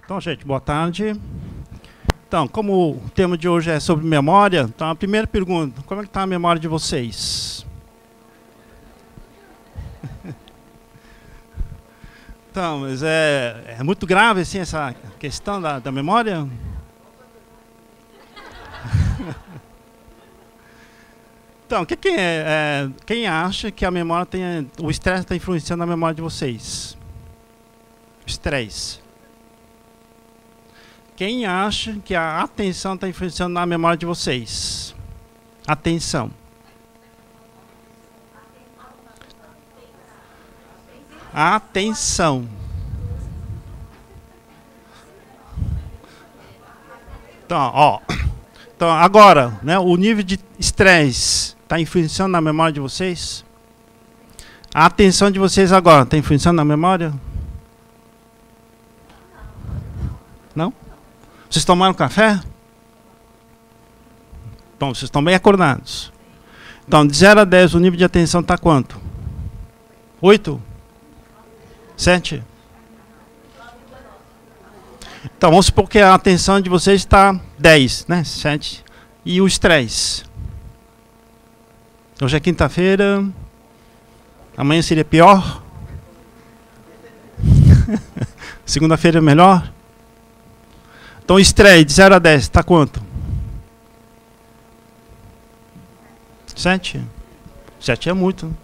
Então, gente, boa tarde. Então, como o tema de hoje é sobre memória, então a primeira pergunta, como é que está a memória de vocês? Então, mas é muito grave assim, essa questão da memória? Então, quem acha que a memória o estresse está influenciando a memória de vocês? Estresse. Quem acha que a atenção está influenciando na memória de vocês? Atenção. Atenção. Então, agora, né, o nível de estresse está influenciando na memória de vocês? A atenção de vocês agora está influenciando na memória? Não? Vocês tomaram café? Então, vocês estão bem acordados. Então, de 0 a 10, o nível de atenção está quanto? 8? 7? Então, vamos supor que a atenção de vocês está 10, né? 7. E o estresse? Hoje é quinta-feira. Amanhã seria pior? Segunda-feira é melhor? Então, o estresse de 0 a 10 está quanto? 7? 7 é muito.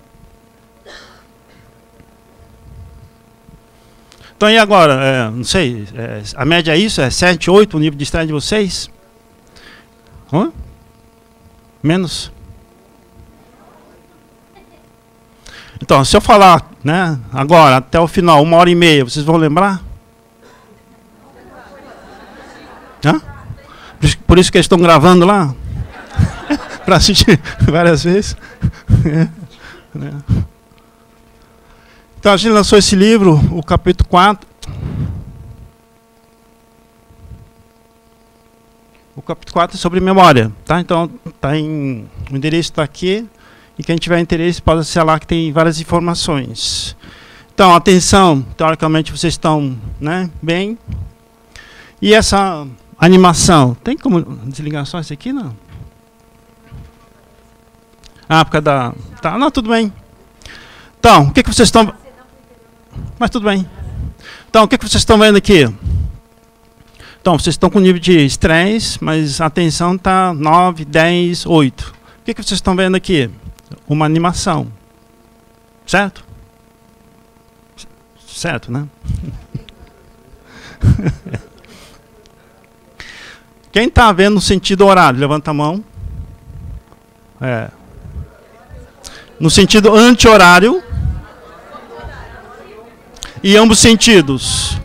Então, e agora? Não sei, a média é isso? É 7, 8 o nível de estresse de vocês? Hã? Menos? Então, se eu falar, né, agora, até o final, 1h30, vocês vão lembrar? Hã? Por isso que eles estão gravando lá? Para assistir várias vezes. Então, a gente lançou esse livro, o capítulo 4. O capítulo 4 é sobre memória. Tá? Então, o endereço está aqui. E quem tiver interesse pode acessar lá, que tem várias informações. Então, atenção, teoricamente vocês estão, né, bem. E essa animação, tem como desligar só esse aqui, não? Ah, por causa da... Tá, não, tudo bem. Então, o que vocês estão... Mas tudo bem. Então, o que vocês estão vendo aqui? Então, vocês estão com nível de estresse, mas a atenção está 9, 10, 8. O que vocês estão vendo aqui? Uma animação. Certo? Certo, né? Quem está vendo no sentido horário? Levanta a mão. No sentido anti-horário. E ambos sentidos.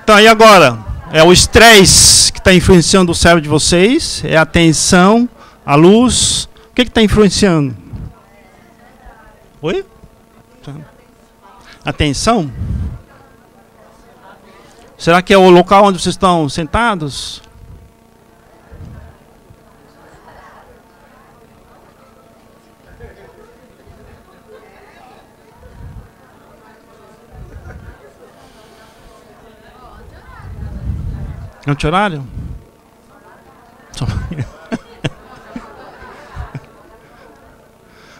Então, e agora? É o estresse que está influenciando o cérebro de vocês? É a tensão, a luz? O que está influenciando? Oi? A tensão? Será que é o local onde vocês estão sentados? Anti-horário?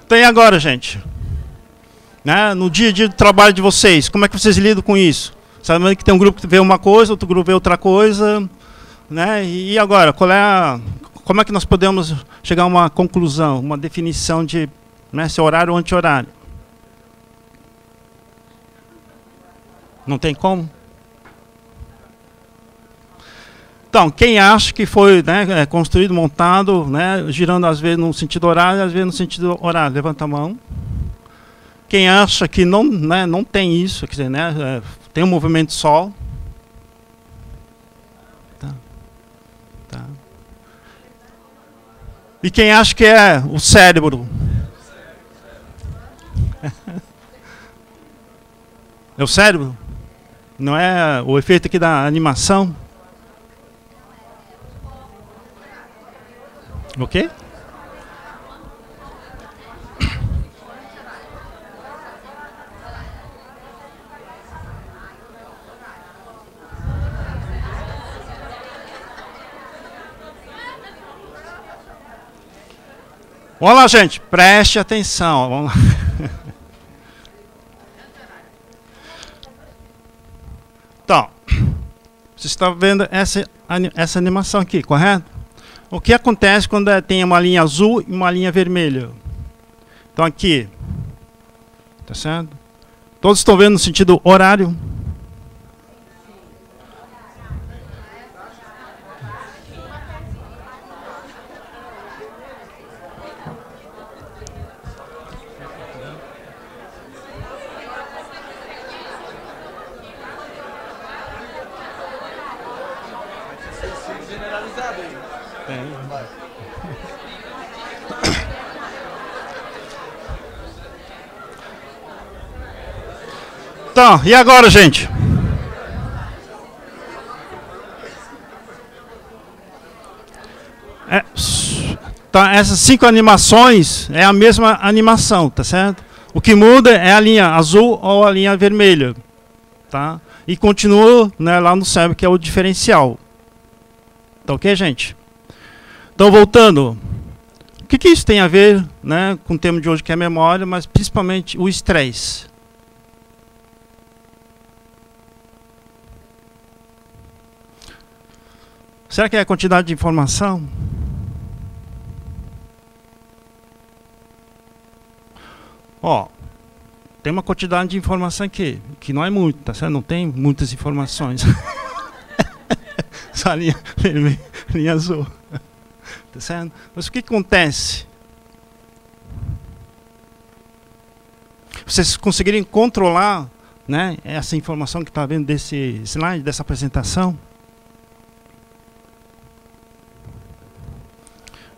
Então, e agora, gente? Né? No dia a dia do trabalho de vocês, como é que vocês lidam com isso? Sabendo que tem um grupo que vê uma coisa, outro grupo vê outra coisa. Né? E agora, como é que nós podemos chegar a uma conclusão, uma definição de, né, se é horário ou anti-horário? Não tem como? Então, quem acha que foi, né, construído, montado, né, girando às vezes no sentido horário, às vezes no sentido horário, levanta a mão. Quem acha que não, né, não tem isso, quer dizer, né, tem um movimento só. Tá. E quem acha que é o cérebro? É o cérebro? Não é o efeito aqui da animação? O quê? Vamos lá, gente, preste atenção. Vamos lá. Então, você está vendo essa animação aqui, correto? O que acontece quando tem uma linha azul e uma linha vermelha? Então aqui, tá certo? Todos estão vendo no sentido horário? Então, e agora, gente? Então, essas 5 animações é a mesma animação, tá certo? O que muda é a linha azul ou a linha vermelha, tá? E continua, né, lá no cérebro, que é o diferencial. Tá ok, gente? Então, voltando. O que isso tem a ver, né, com o tema de hoje, que é a memória, mas principalmente o estresse? Será que é a quantidade de informação? Ó, tem uma quantidade de informação aqui, que não é muito, tá certo? Não tem muitas informações. Só a linha vermelha, linha azul. Tá certo? Mas o que acontece? Vocês conseguirem controlar, né, essa informação que está vendo desse slide, dessa apresentação?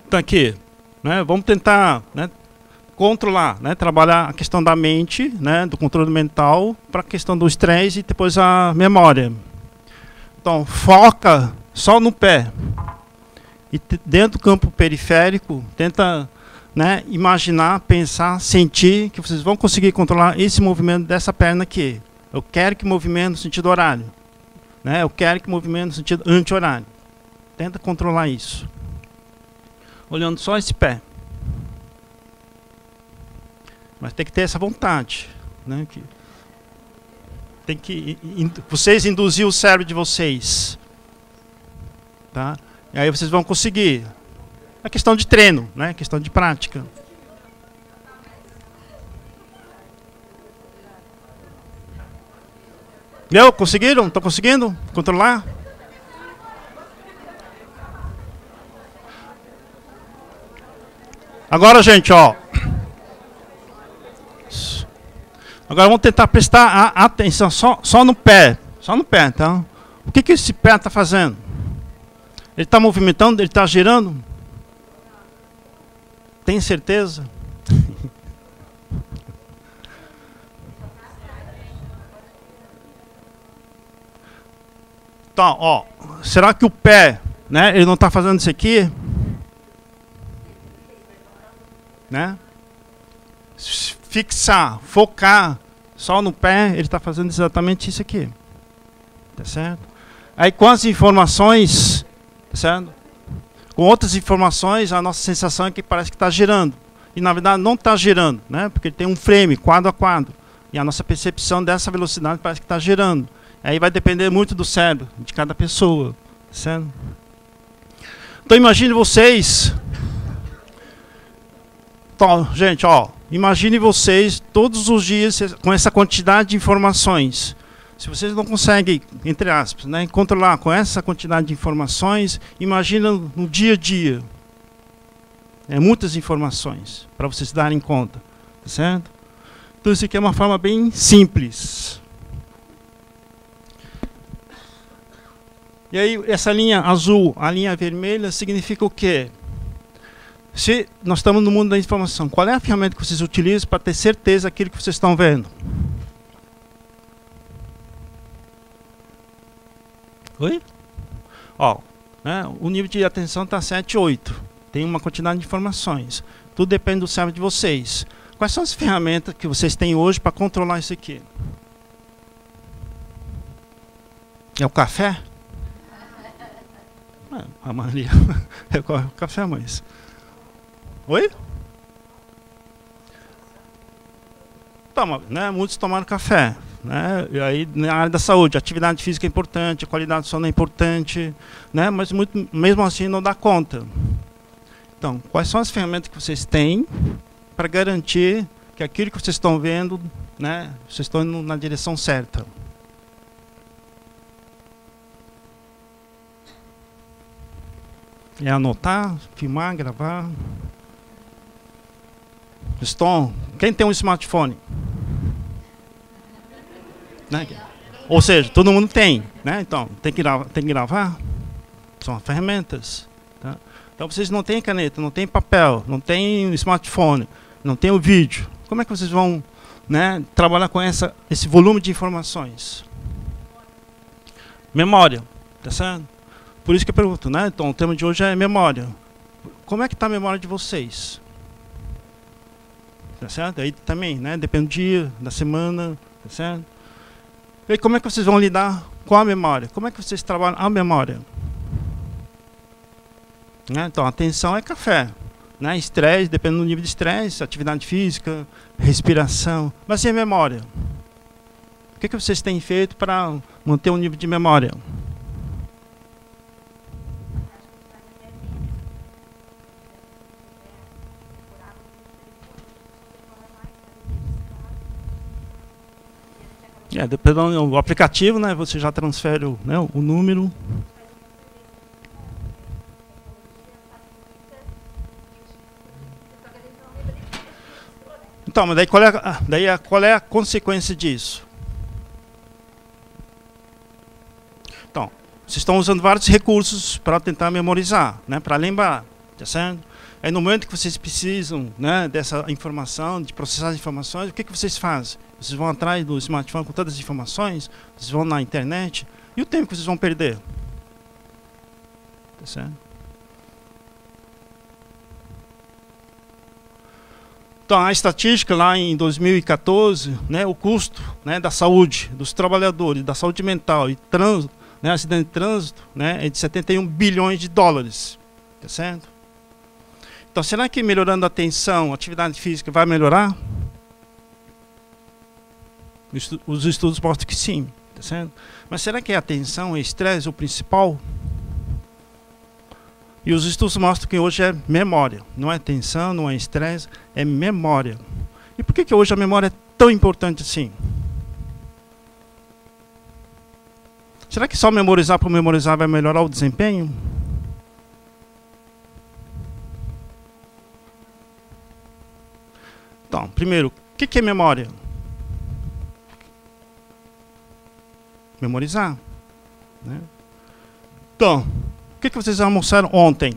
Então aqui, né, vamos tentar, né, controlar, né, trabalhar a questão da mente, né, do controle mental, para a questão do estresse e depois a memória. Então, foca só no pé. E dentro do campo periférico, tenta, né, imaginar, pensar, sentir que vocês vão conseguir controlar esse movimento dessa perna aqui. Eu quero que movimento no sentido horário. Né, eu quero que movimento no sentido anti-horário. Tenta controlar isso. Olhando só esse pé. Mas tem que ter essa vontade, né? Tem que vocês induzir o cérebro de vocês, tá? E aí vocês vão conseguir. É questão de treino, né? Questão de prática. Deu? Conseguiram? Estão conseguindo controlar? Agora, gente, ó. Agora vamos tentar prestar atenção só no pé. Só no pé, tá? O que esse pé está fazendo? Ele está movimentando? Ele está girando? Tem certeza? Então, ó. Será que o pé, né? Ele não está fazendo isso aqui? Né? Fixar, focar só no pé, ele está fazendo exatamente isso aqui. Tá certo? Aí com as informações, tá certo? Com outras informações, a nossa sensação é que parece que está girando. E na verdade não está girando, né? Porque ele tem um frame, quadro a quadro. E a nossa percepção dessa velocidade parece que está girando. Aí vai depender muito do cérebro, de cada pessoa. Tá certo? Então imagine vocês... Então, gente, ó, imagine vocês todos os dias com essa quantidade de informações. Se vocês não conseguem, entre aspas, né, controlar com essa quantidade de informações, imagina no dia a dia. É muitas informações para vocês darem conta, tá certo? Então isso aqui é uma forma bem simples. E aí essa linha azul, a linha vermelha significa o quê? Se nós estamos no mundo da informação, qual é a ferramenta que vocês utilizam para ter certeza daquilo que vocês estão vendo? Oi? Ó, né, o nível de atenção está 7, 8. Tem uma quantidade de informações. Tudo depende do cérebro de vocês. Quais são as ferramentas que vocês têm hoje para controlar isso aqui? É o café? A maioria é o café, mas... Oi? toma, né? Muitos tomaram café. Né? E aí, na área da saúde, atividade física é importante, a qualidade do sono é importante, né? Mas mesmo assim não dá conta. Então, quais são as ferramentas que vocês têm para garantir que aquilo que vocês estão vendo, né, vocês estão indo na direção certa? É anotar, filmar, gravar. Quem tem um smartphone? Né? Ou seja, todo mundo tem, né? Então, tem que gravar. São ferramentas. Tá? Então, vocês não têm caneta, não têm papel, não têm smartphone, não têm o vídeo. Como é que vocês vão, né, trabalhar com esse volume de informações? Memória, tá certo? Por isso que eu pergunto, né? Então, o tema de hoje é memória. Como é que está a memória de vocês? Tá certo? Aí também, né? Depende do dia, da semana, tá certo? E como é que vocês vão lidar com a memória? Como é que vocês trabalham a memória? Né? Então, atenção é café. Né? Estresse, dependendo do nível de estresse, atividade física, respiração. Mas e a memória? O que vocês têm feito para manter um nível de memória? Dependendo do aplicativo, né, você já transfere o número. Então, mas daí qual é a consequência disso? Então, vocês estão usando vários recursos para tentar memorizar, né, para lembrar, tá certo? Aí no momento que vocês precisam, né, dessa informação, de processar as informações, o que vocês fazem? Vocês vão atrás do smartphone com todas as informações, vocês vão na internet, e o tempo que vocês vão perder? Tá certo? Então, a estatística lá em 2014, né, o custo, né, da saúde, dos trabalhadores, da saúde mental e trânsito, né, acidente de trânsito, né, é de 71 bilhões de dólares. Tá certo? Então, será que melhorando a atenção, a atividade física vai melhorar? Os estudos mostram que sim, tá certo? Mas será que a atenção e estresse o principal? E os estudos mostram que hoje é memória. Não é atenção, não é estresse, é memória. E por que hoje a memória é tão importante assim? Será que só memorizar por memorizar vai melhorar o desempenho? Então, primeiro, o que é memória? Memorizar. Né? Então, o que vocês almoçaram ontem?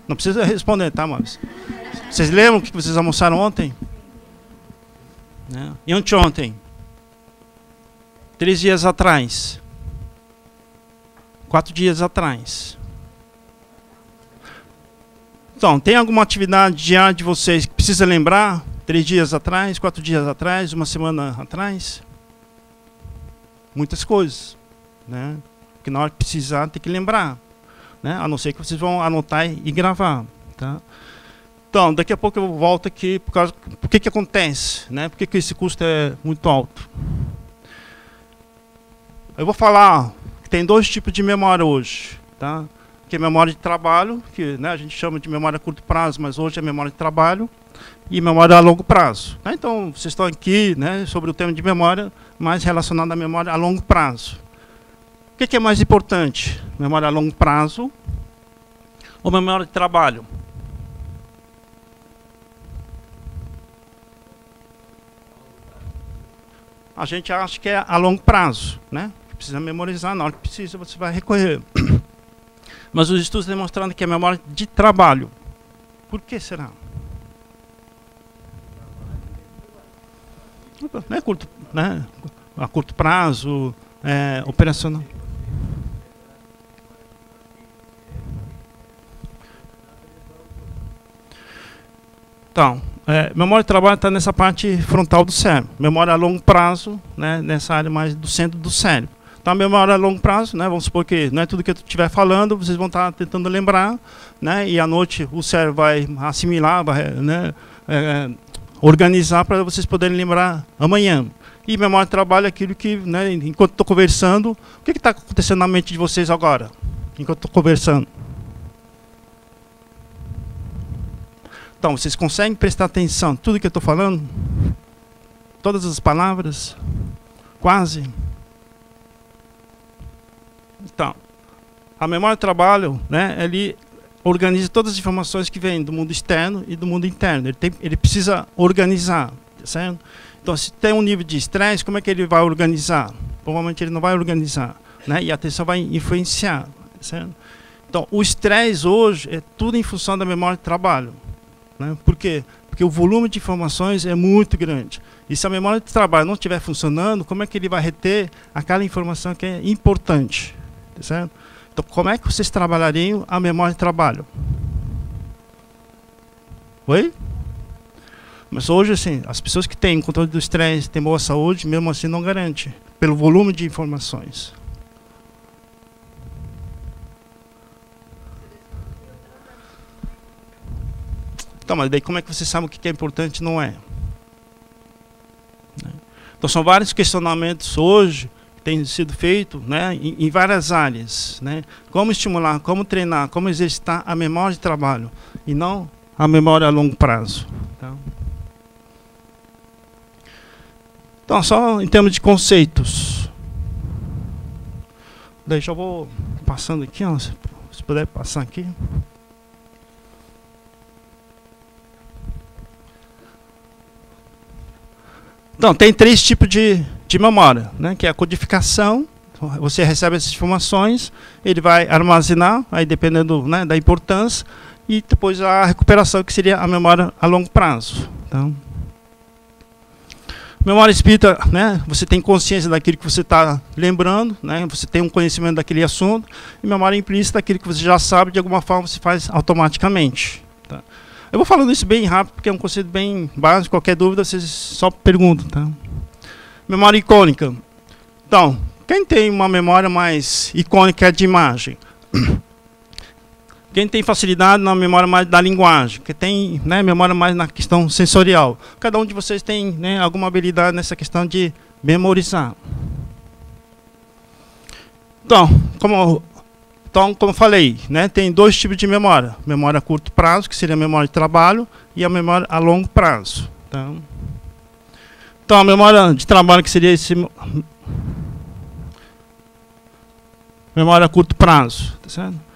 Não precisa responder, tá, mas vocês lembram o que vocês almoçaram ontem? Né? E anteontem? 3 dias atrás? 4 dias atrás? Então, tem alguma atividade diária de vocês que precisa lembrar? 3 dias atrás, 4 dias atrás, 1 semana atrás? Muitas coisas, né? Que na hora que precisar tem que lembrar, né? A não ser que vocês vão anotar e gravar, tá? Então, daqui a pouco eu volto aqui por que acontece, né? Por que esse custo é muito alto? Eu vou falar que tem 2 tipos de memória hoje, tá? Que é memória de trabalho, que, né, a gente chama de memória a curto prazo, mas hoje é memória de trabalho, e memória a longo prazo. Tá? Então, vocês estão aqui, né, sobre o tema de memória, mais relacionado à memória a longo prazo. O que é mais importante? Memória a longo prazo ou memória de trabalho? A gente acha que é a longo prazo, né? Precisa memorizar, na hora que precisa você vai recorrer. Mas os estudos demonstrando que é memória de trabalho. Por que será? Né, a curto prazo, operacional. Então, memória de trabalho está nessa parte frontal do cérebro. Memória a longo prazo, né, nessa área mais do centro do cérebro. Então, a memória a longo prazo, né, vamos supor que não é tudo que eu estiver falando, vocês vão estar tentando lembrar, né, e à noite o cérebro vai assimilar, vai, né, organizar para vocês poderem lembrar amanhã. E memória de trabalho é aquilo que, né, enquanto estou conversando, o que está acontecendo na mente de vocês agora, enquanto estou conversando? Então, vocês conseguem prestar atenção em tudo que eu estou falando? Todas as palavras? Quase? Então, a memória de trabalho, né, ele organiza todas as informações que vêm do mundo externo e do mundo interno. Ele precisa organizar, certo? Então, se tem um nível de estresse, como é que ele vai organizar? Provavelmente ele não vai organizar, né? E a atenção vai influenciar, certo? Então, o estresse hoje é tudo em função da memória de trabalho, né? Por quê? Porque o volume de informações é muito grande. E se a memória de trabalho não estiver funcionando, como é que ele vai reter aquela informação que é importante, certo? Então, como é que vocês trabalhariam a memória de trabalho? Oi? Mas hoje, assim, as pessoas que têm controle do estresse, têm boa saúde, mesmo assim não garante, pelo volume de informações. Então, mas daí como é que você sabe o que é importante e não é? Então, são vários questionamentos hoje que têm sido feitos, né, em várias áreas, né? Como estimular, como treinar, como exercitar a memória de trabalho e não a memória a longo prazo. Tá? Então, só em termos de conceitos. Daí já vou passando aqui, ó, se puder passar aqui. Então, tem 3 tipos de memória, né, que é a codificação. Você recebe essas informações, ele vai armazenar, aí dependendo, né, da importância, e depois a recuperação, que seria a memória a longo prazo. Então, memória espírita, né, você tem consciência daquilo que você está lembrando, né, você tem um conhecimento daquele assunto, e memória implícita, aquilo que você já sabe, de alguma forma você faz automaticamente. Tá? Eu vou falando isso bem rápido, porque é um conceito bem básico, qualquer dúvida vocês só perguntam. Tá? Memória icônica. Então, quem tem uma memória mais icônica de imagem? Quem tem facilidade na memória mais da linguagem, que tem, né, memória mais na questão sensorial. Cada um de vocês tem, né, alguma habilidade nessa questão de memorizar. Então, como eu falei, né, tem 2 tipos de memória. Memória a curto prazo, que seria a memória de trabalho, e a memória a longo prazo. Então a memória de trabalho, que seria esse memória a curto prazo. Tá certo?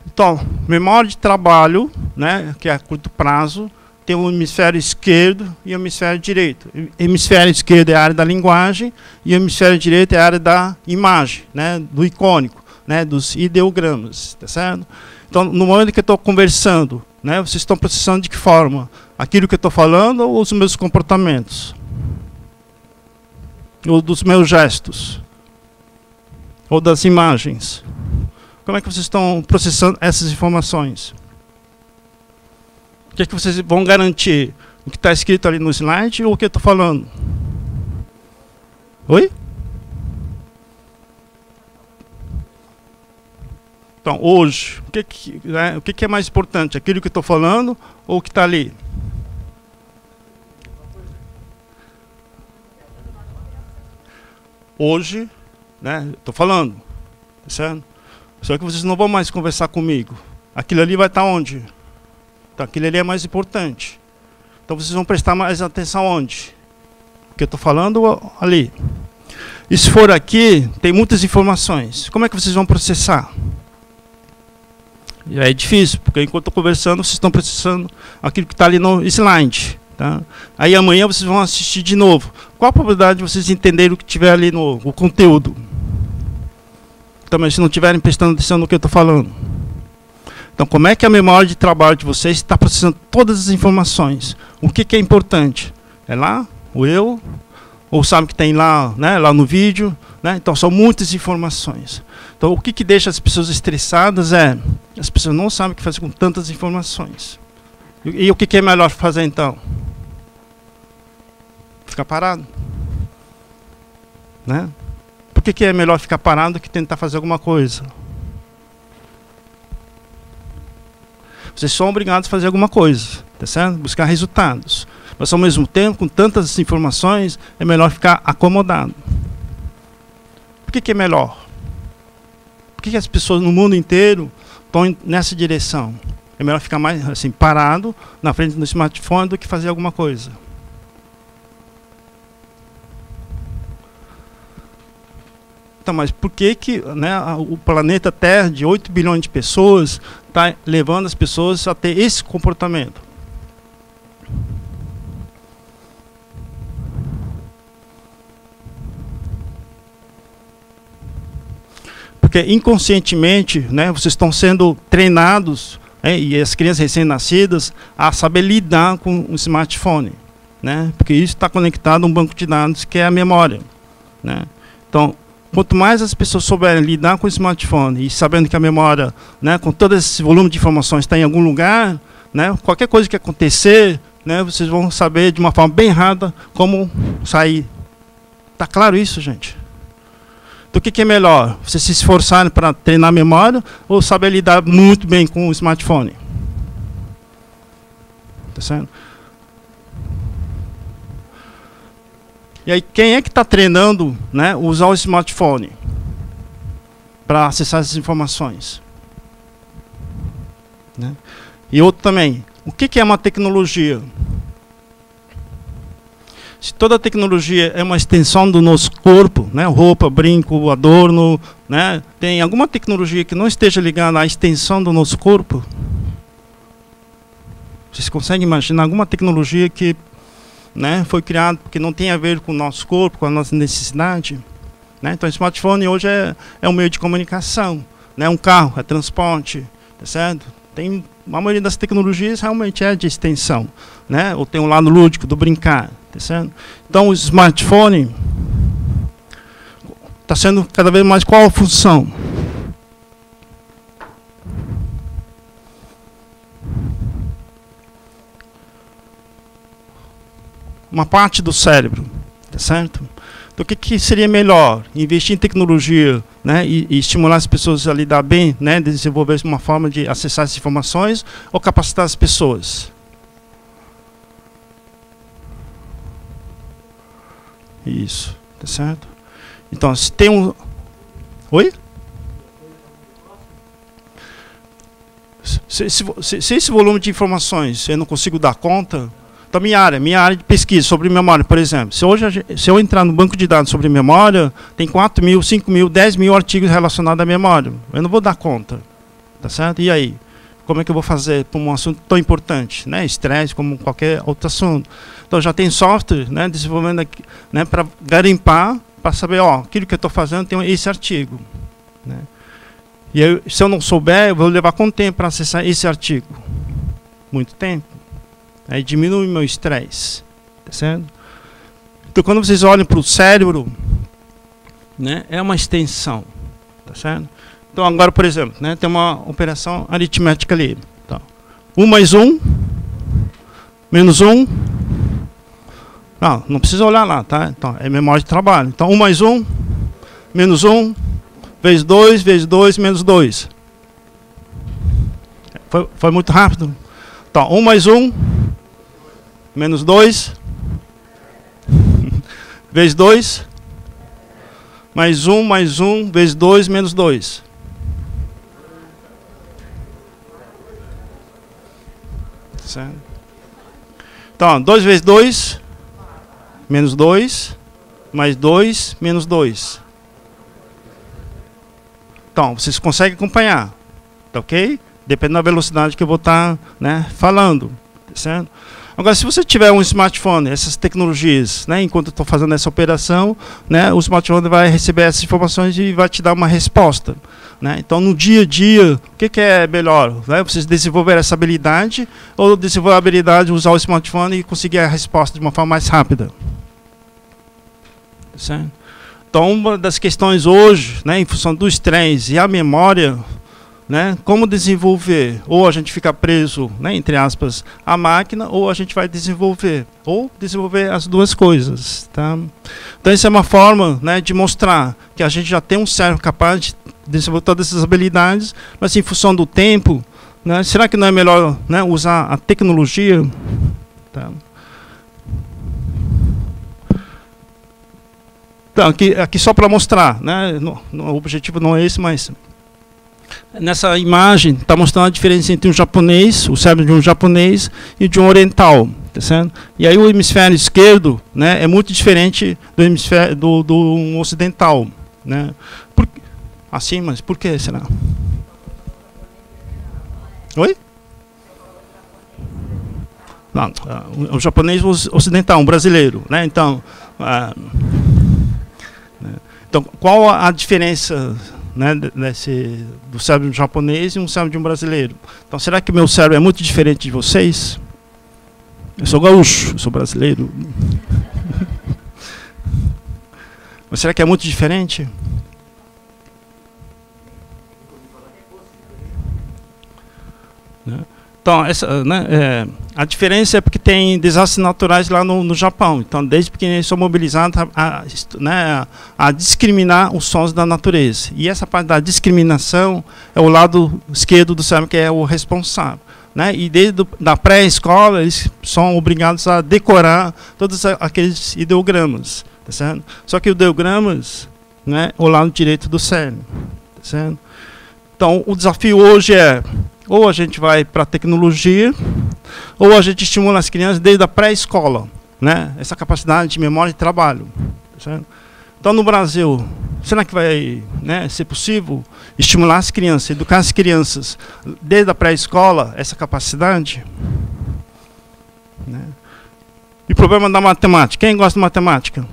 Então, memória de trabalho, né, que é a curto prazo, tem o hemisfério esquerdo e o hemisfério direito. O hemisfério esquerdo é a área da linguagem e o hemisfério direito é a área da imagem, né, do icônico, né, dos ideogramas. Tá certo? Então, no momento que eu estou conversando, né, vocês estão processando de que forma? Aquilo que eu estou falando ou os meus comportamentos? Ou dos meus gestos? Ou das imagens? Como é que vocês estão processando essas informações? O que é que vocês vão garantir? O que está escrito ali no slide ou o que eu estou falando? Oi? Então, hoje, o que é mais importante? Aquilo que eu estou falando ou o que está ali? Hoje, né, estou falando, certo? Só que vocês não vão mais conversar comigo. Aquilo ali vai estar onde? Então, aquilo ali é mais importante. Então, vocês vão prestar mais atenção onde? O que eu estou falando ali. E se for aqui, tem muitas informações. Como é que vocês vão processar? E é difícil, porque enquanto eu estou conversando, vocês estão processando aquilo que está ali no slide. Tá? Aí amanhã vocês vão assistir de novo. Qual a probabilidade de vocês entenderem o que tiver ali no conteúdo? Também, se não estiverem prestando atenção no que eu estou falando. Então, como é que a memória de trabalho de vocês está processando todas as informações? O que é importante? É lá? O eu? Ou sabe que tem lá, né, lá no vídeo? Né? Então, são muitas informações. Então, o que deixa as pessoas estressadas é... As pessoas não sabem o que fazer com tantas informações. E o que é melhor fazer, então? Ficar parado. Né? Por que é melhor ficar parado do que tentar fazer alguma coisa? Vocês são obrigados a fazer alguma coisa, tá certo? Buscar resultados. Mas, ao mesmo tempo, com tantas informações, é melhor ficar acomodado. Por que é melhor? Por que as pessoas no mundo inteiro estão nessa direção? É melhor ficar mais assim, parado na frente do smartphone do que fazer alguma coisa. Então, mas por que né, o planeta Terra, de 8 bilhões de pessoas, está levando as pessoas a ter esse comportamento? Porque inconscientemente, né, vocês estão sendo treinados, e as crianças recém-nascidas, a saber lidar com o smartphone. Né, porque isso está conectado a um banco de dados que é a memória. Né. Então, quanto mais as pessoas souberem lidar com o smartphone e sabendo que a memória, né, com todo esse volume de informações, está em algum lugar, né, qualquer coisa que acontecer, né, vocês vão saber de uma forma bem rápida como sair. Está claro isso, gente? Então, o que é melhor? Vocês se esforçarem para treinar a memória ou saber lidar muito bem com o smartphone? Tá certo? E aí, quem é que está treinando, né, usar o smartphone para acessar essas informações? Né? E outro também, o que é uma tecnologia? Se toda tecnologia é uma extensão do nosso corpo, né, roupa, brinco, adorno, né, tem alguma tecnologia que não esteja ligada à extensão do nosso corpo? Vocês conseguem imaginar alguma tecnologia que, né, foi criado porque não tem a ver com o nosso corpo, com a nossa necessidade? Né? Então, o smartphone hoje é um meio de comunicação, né? Um carro é transporte, tá certo? Tem, a maioria das tecnologias realmente é de extensão, né? Ou tem um lado lúdico do brincar, tá certo? Então, o smartphone está sendo cada vez mais qual a função? Uma parte do cérebro, tá certo? Então, o que seria melhor? Investir em tecnologia, né, e estimular as pessoas a lidar bem, né, desenvolver uma forma de acessar essas informações, ou capacitar as pessoas? Isso, tá certo? Então, se tem um... Oi? Se esse volume de informações eu não consigo dar conta... Então, minha área de pesquisa sobre memória, por exemplo, se eu entrar no banco de dados sobre memória, tem 4 mil, 5 mil, 10 mil artigos relacionados à memória. Eu não vou dar conta. Tá certo? E aí? Como é que eu vou fazer para um assunto tão importante? Né? Estresse, como qualquer outro assunto. Então, já tem software, né, desenvolvendo aqui, né, para garimpar, para saber, ó, aquilo que eu estou fazendo tem esse artigo. Né? E aí, se eu não souber, eu vou levar quanto tempo para acessar esse artigo? Muito tempo. Aí diminui o meu estresse, tá certo? Então, quando vocês olham para o cérebro, né, é uma extensão, tá certo? Então, agora, por exemplo, né, tem uma operação aritmética ali. Então, 1 mais 1, menos 1. Não precisa olhar lá, tá? Então, é memória de trabalho. Então, 1 mais 1, menos 1, vezes 2, menos 2. Foi muito rápido. Então, 1 mais 1, menos 2, vezes 2, mais 1, vezes 2, menos 2. Certo? Então, 2 vezes 2, menos 2, mais 2, menos 2. Então, vocês conseguem acompanhar, tá ok? Depende da velocidade que eu vou estar, né, falando, certo? Agora, se você tiver um smartphone, essas tecnologias, né, enquanto eu estou fazendo essa operação, né, o smartphone vai receber essas informações e vai te dar uma resposta. Né? Então, no dia a dia, o que é melhor? Né? Vocês desenvolver essa habilidade ou desenvolver a habilidade de usar o smartphone e conseguir a resposta de uma forma mais rápida? Certo? Então, uma das questões hoje, né, em função do estresse e a memória, né, como desenvolver? Ou a gente fica preso, né, entre aspas, à máquina, ou a gente vai desenvolver, ou desenvolver as duas coisas. Tá? Então, isso é uma forma, né, de mostrar que a gente já tem um cérebro capaz de desenvolver todas essas habilidades, mas em função do tempo, né, será que não é melhor, né, usar a tecnologia? Tá? Então, aqui só para mostrar, né? O objetivo não é esse, mas nessa imagem está mostrando a diferença entre um japonês, o cérebro de um japonês e de um oriental, tá certo? E aí o hemisfério esquerdo, né, é muito diferente do hemisfério do um ocidental, né? Assim, mas por que será? Oi? Não, o japonês ocidental, um brasileiro, né? Então, então qual a diferença, né, do cérebro de um japonês e um cérebro de um brasileiro? Então, será que o meu cérebro é muito diferente de vocês? Eu sou gaúcho, eu sou brasileiro. Mas será que é muito diferente? Então, a diferença é porque tem desastres naturais lá no Japão. Então, desde pequeno eles são mobilizados a discriminar os sons da natureza. E essa parte da discriminação é o lado esquerdo do cérebro, que é o responsável. Né? E desde da pré-escola eles são obrigados a decorar todos aqueles ideogramas. Tá certo? Só que ideogramas, né, o lado direito do cérebro. Tá certo? Então, o desafio hoje é: ou a gente vai para a tecnologia, ou a gente estimula as crianças desde a pré-escola, né? Essa capacidade de memória e trabalho. Certo? Então, no Brasil, será que vai, né, ser possível estimular as crianças, educar as crianças desde a pré-escola, essa capacidade? Né? E o problema da matemática? Quem gosta de matemática?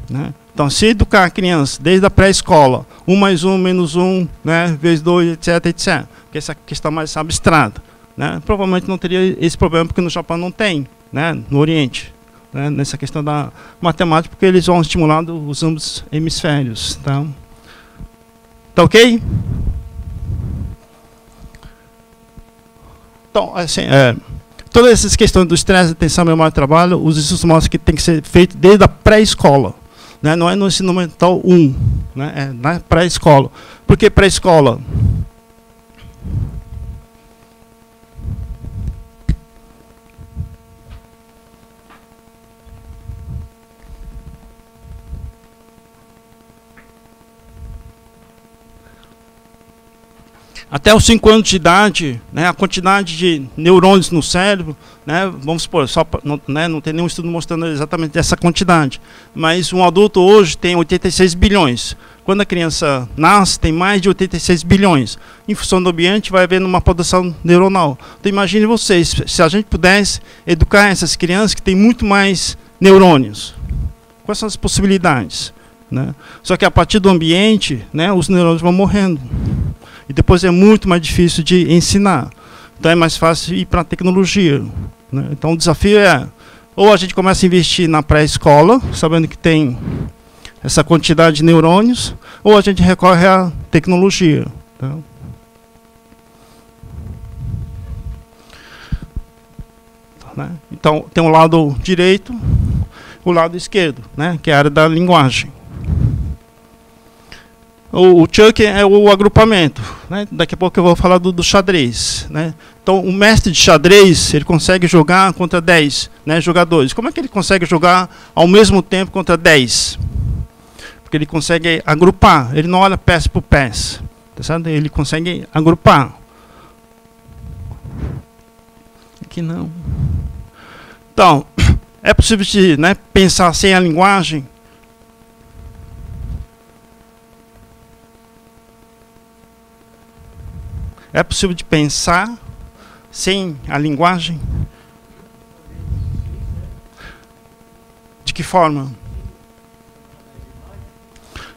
Né? Então, se educar a criança desde a pré-escola, 1 mais 1 menos 1, né, vezes 2, etc, etc, que essa questão mais abstrata, né, provavelmente não teria esse problema, porque no Japão não tem, né, no Oriente, né, nessa questão da matemática, porque eles vão estimulando os ambos hemisférios. Tá, tá ok? Então, assim, todas essas questões do estresse, atenção, memória e trabalho, os estudos mostram que tem que ser feito desde a pré-escola. Né? Não é no ensino fundamental 1, né? É na pré-escola. Por que pré-escola? Até os 5 anos de idade, né, a quantidade de neurônios no cérebro, né, vamos supor, não tem nenhum estudo mostrando exatamente essa quantidade, mas um adulto hoje tem 86 bilhões. Quando a criança nasce, tem mais de 86 bilhões. Em função do ambiente, vai havendo uma produção neuronal. Então, imagine vocês, se a gente pudesse educar essas crianças que têm muito mais neurônios. Quais são as possibilidades? Né? Só que a partir do ambiente, né, os neurônios vão morrendo. E depois é muito mais difícil de ensinar. Então é mais fácil ir para a tecnologia. Né? Então o desafio é, ou a gente começa a investir na pré-escola, sabendo que tem essa quantidade de neurônios, ou a gente recorre à tecnologia. Tá? Né? Então tem o lado direito, o lado esquerdo, né? Que é a área da linguagem. O Chuck é o agrupamento, né? Daqui a pouco eu vou falar do xadrez, né? Então, o mestre de xadrez, ele consegue jogar contra 10, né, jogadores. Como é que ele consegue jogar ao mesmo tempo contra 10? Porque ele consegue agrupar, ele não olha peça por peça, tá certo? Ele consegue agrupar. Aqui não. Então, é possível de, né, pensar sem a linguagem? É possível de pensar sem a linguagem? De que forma?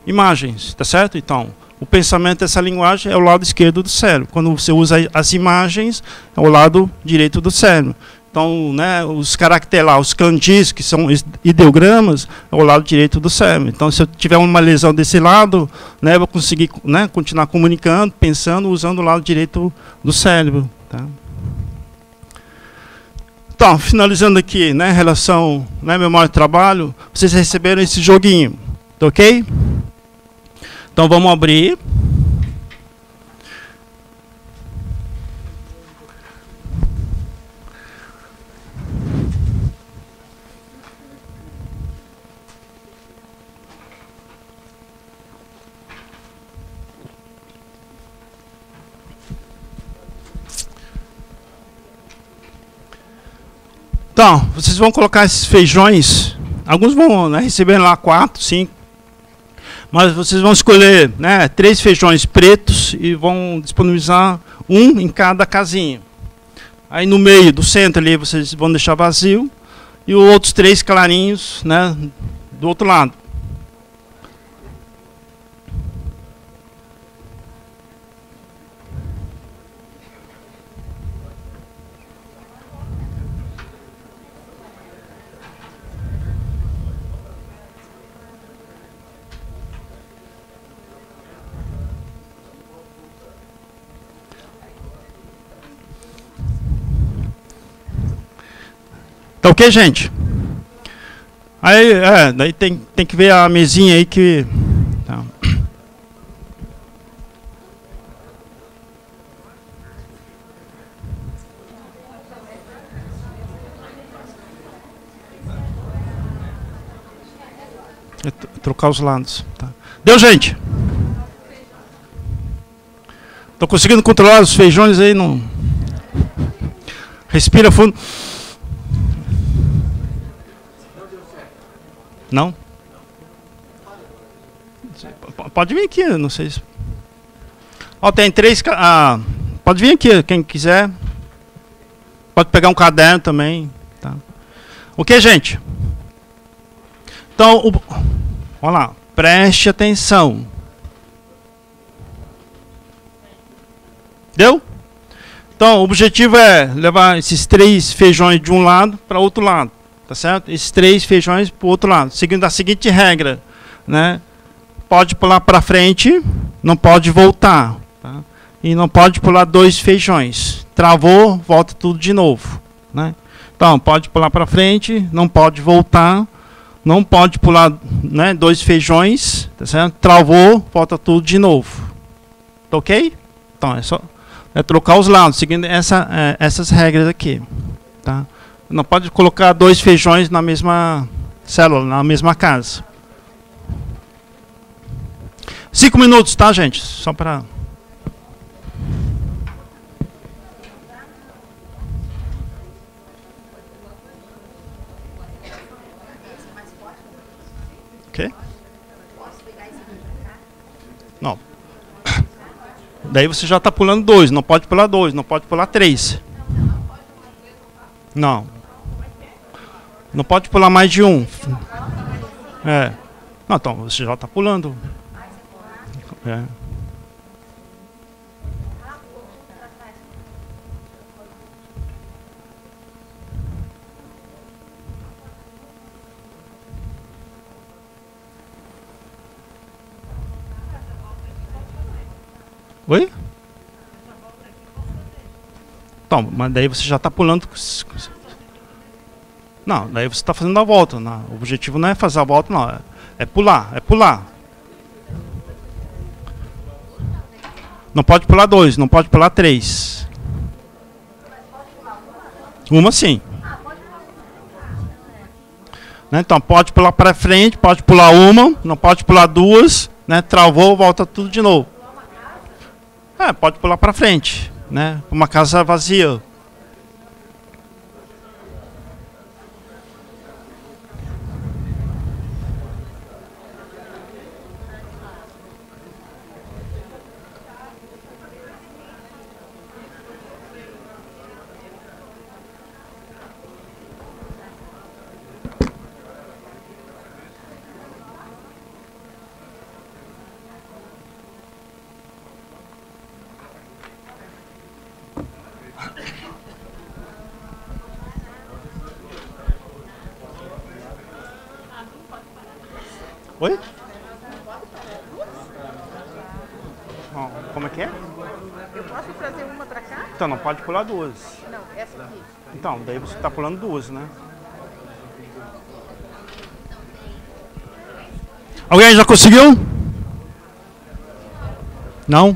Imagens, tá certo? Então, o pensamento dessa linguagem é o lado esquerdo do cérebro. Quando você usa as imagens, é o lado direito do cérebro. Então, né, os caracteres lá, os kanjis, que são ideogramas, é o lado direito do cérebro. Então, se eu tiver uma lesão desse lado, né, eu vou conseguir, né, continuar comunicando, pensando, usando o lado direito do cérebro. Tá? Então, finalizando aqui, né, relação, né, memória e trabalho, vocês receberam esse joguinho, tá ok? Então, vamos abrir. Então, vocês vão colocar esses feijões. Alguns vão, né, receber lá 4, 5. Mas vocês vão escolher, né, 3 feijões pretos e vão disponibilizar um em cada casinha. Aí no meio, do centro ali, vocês vão deixar vazio. E os outros 3 clarinhos, né, do outro lado. Tá ok, gente? Aí, daí tem que ver a mesinha aí que... Tá. Trocar os lados. Tá. Deu, gente? Tô conseguindo controlar os feijões aí? Não... Respira fundo. Não? Pode vir aqui, não sei se... Ó, tem 3... pode vir aqui, quem quiser. Pode pegar um caderno também. Tá. Ok, gente? Então, vamos lá. Preste atenção. Deu? Então, o objetivo é levar esses 3 feijões de um lado para o outro lado. Tá certo? Esses 3 feijões para o outro lado. Seguindo a seguinte regra, né? Pode pular para frente, não pode voltar. Tá? E não pode pular 2 feijões. Travou, volta tudo de novo. Né? Então, pode pular para frente, não pode voltar. Não pode pular, né, 2 feijões. Tá certo? Travou, volta tudo de novo. Tá ok? Então, é só trocar os lados, seguindo essas regras aqui. Tá? Não pode colocar 2 feijões na mesma célula, na mesma casa. 5 minutos, tá, gente? Só para... Ok? Não. Daí você já está pulando 2. Não pode pular 2, não pode pular 3. Não. Não pode pular mais de 1. É. Não, então, você já está pulando. É. Oi? Então, mas daí você já está pulando... Não, daí você está fazendo a volta. Não. O objetivo não é fazer a volta, não. É pular, é pular. Não pode pular 2, não pode pular 3. Uma sim. Né? Então, pode pular para frente, pode pular uma, não pode pular 2, né? Travou, volta tudo de novo. Pode pular para frente, né? Uma casa vazia. Oi? Como é que é? Eu posso trazer uma pra cá? Então, não pode pular 2. Não, essa aqui. Então, daí você está pulando 2, né? Alguém já conseguiu? Não?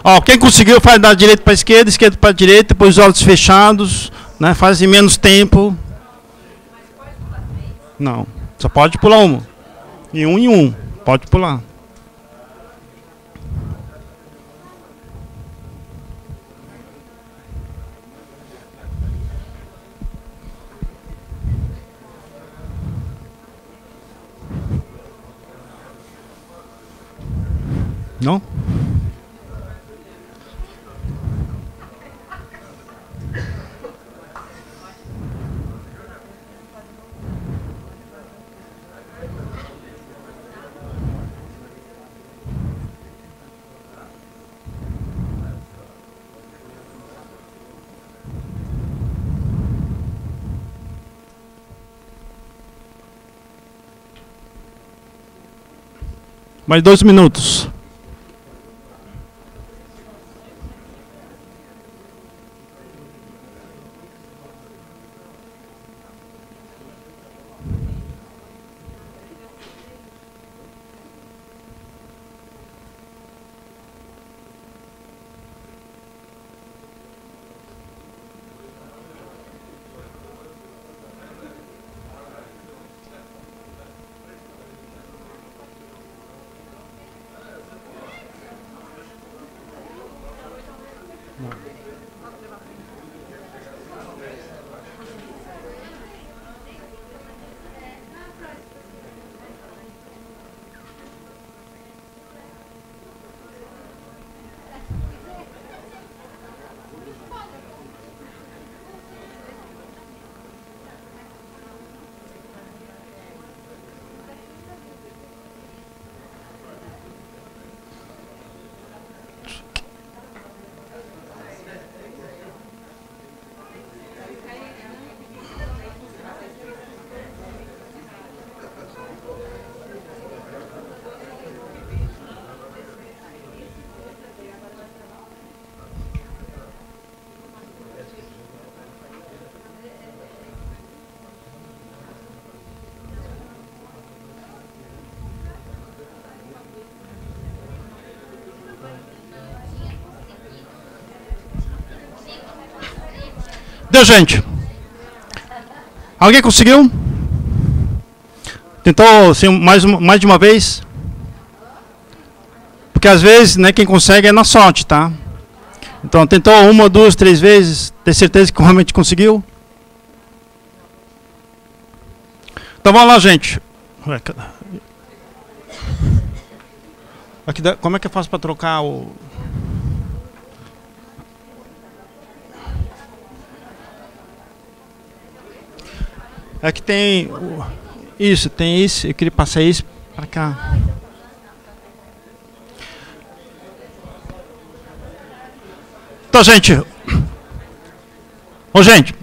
Ó, quem conseguiu faz da direita para a esquerda, esquerda para a direita, depois os olhos fechados, né? Faz em menos tempo. Não, só pode pular uma. Em um, pode pular. Não? Mais 2 minutos. Deu, gente? Alguém conseguiu? Tentou assim, mais de uma vez? Porque às vezes, né, quem consegue é na sorte, tá? Então tentou 1, 2, 3 vezes, tem certeza que realmente conseguiu? Então vamos lá, gente. Aqui, como é que eu faço para trocar o... É que tem isso, tem isso, eu queria passar isso para cá. Então, gente, gente,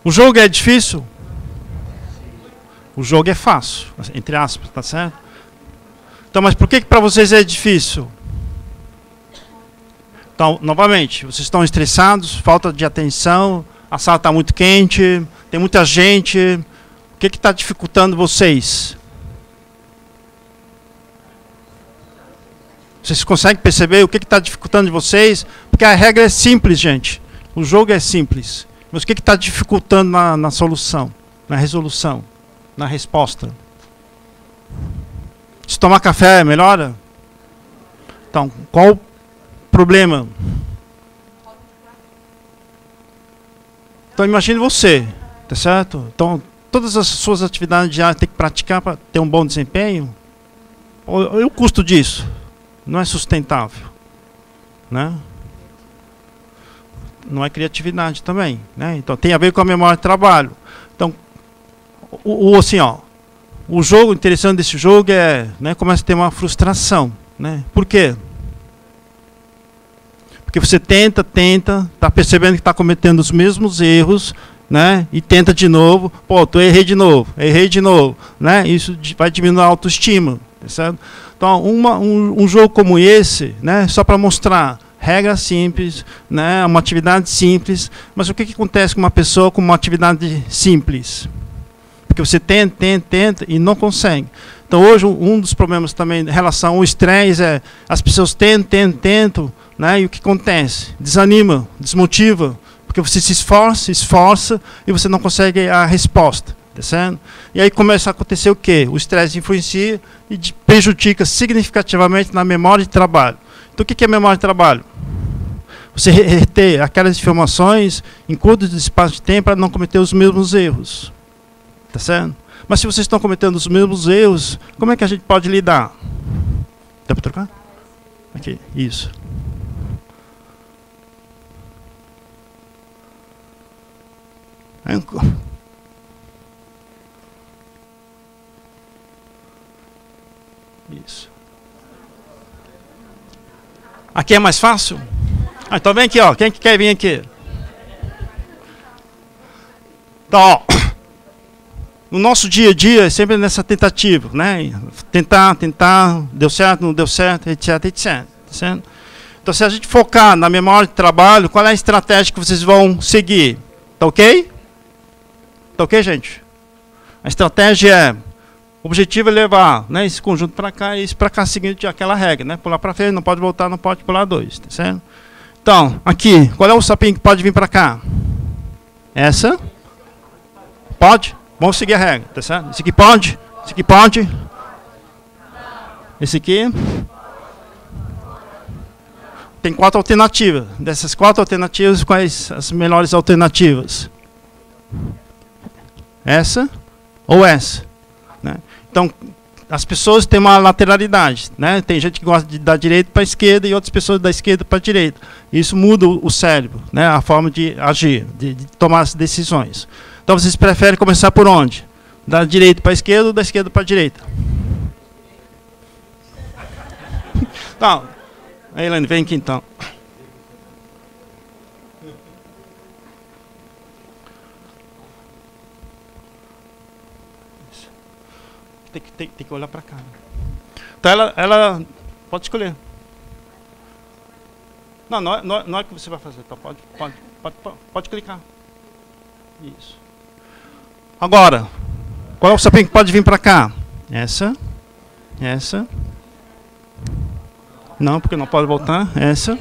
o jogo é difícil? O jogo é fácil, entre aspas, tá certo? Então, mas por que para vocês é difícil? Então, novamente, vocês estão estressados, falta de atenção, a sala está muito quente, tem muita gente. O que está dificultando vocês? Vocês conseguem perceber o que está dificultando de vocês? Porque a regra é simples, gente. O jogo é simples. Mas o que está dificultando na solução, na resolução, na resposta? Se tomar café, melhora? Então, qual o problema? Então imagine você, tá certo? Então todas as suas atividades diárias tem que praticar para ter um bom desempenho. E o custo disso? Não é sustentável, né? Não é criatividade também, né? Então tem a ver com a memória de trabalho. Então assim, ó, o jogo interessante desse jogo é, né, começa a ter uma frustração, né? Por quê? Porque você tenta, está percebendo que está cometendo os mesmos erros, né? E tenta de novo, pô, errei de novo, né? Isso vai diminuir a autoestima, certo? Então, um jogo como esse, né? Só para mostrar regra simples, né? Uma atividade simples, mas o que acontece com uma pessoa com uma atividade simples? Porque você tenta e não consegue. Então, hoje, um dos problemas também em relação ao estresse é as pessoas tentam, né? E o que acontece? Desanima, desmotiva, porque você se esforça e você não consegue a resposta, tá certo? E aí começa a acontecer o quê? O estresse influencia e prejudica significativamente na memória de trabalho. Então o que é memória de trabalho? Você reter aquelas informações em curto espaço de tempo para não cometer os mesmos erros, tá certo? Mas se vocês estão cometendo os mesmos erros, como é que a gente pode lidar? Dá para trocar? Aqui, isso. Isso. Aqui é mais fácil? Ah, então vem aqui, ó. Quem que quer vir aqui? Então, ó, no nosso dia a dia é sempre nessa tentativa, né? Tentar, deu certo, não deu certo, etc, etc. Certo? Então, se a gente focar na memória de trabalho, qual é a estratégia que vocês vão seguir? Tá ok? Tá ok, gente? A estratégia é, o objetivo é levar, né, esse conjunto para cá e esse para cá, seguindo aquela regra, né? Pular para frente, não pode voltar, não pode pular 2, tá certo? Então, aqui, qual é o sapinho que pode vir para cá? Essa? Pode? Vamos seguir a regra, tá certo? Esse aqui pode? Esse aqui pode? Esse aqui? Tem 4 alternativas. Dessas 4 alternativas, quais as melhores alternativas? Essa ou essa? Né? Então, as pessoas têm uma lateralidade, né? Tem gente que gosta de da direita para a esquerda e outras pessoas da esquerda para a direita. Isso muda o cérebro, né? A forma de agir, de tomar as decisões. Então, vocês preferem começar por onde? Da direita para a esquerda ou da esquerda para a direita? Então, aí, Elaine, vem aqui então. Tem que olhar para cá. Então ela pode escolher. Não é o que você vai fazer. Então pode clicar. Isso. Agora, qual é o sapinho que pode vir para cá? Essa. Não, porque não pode voltar. Essa.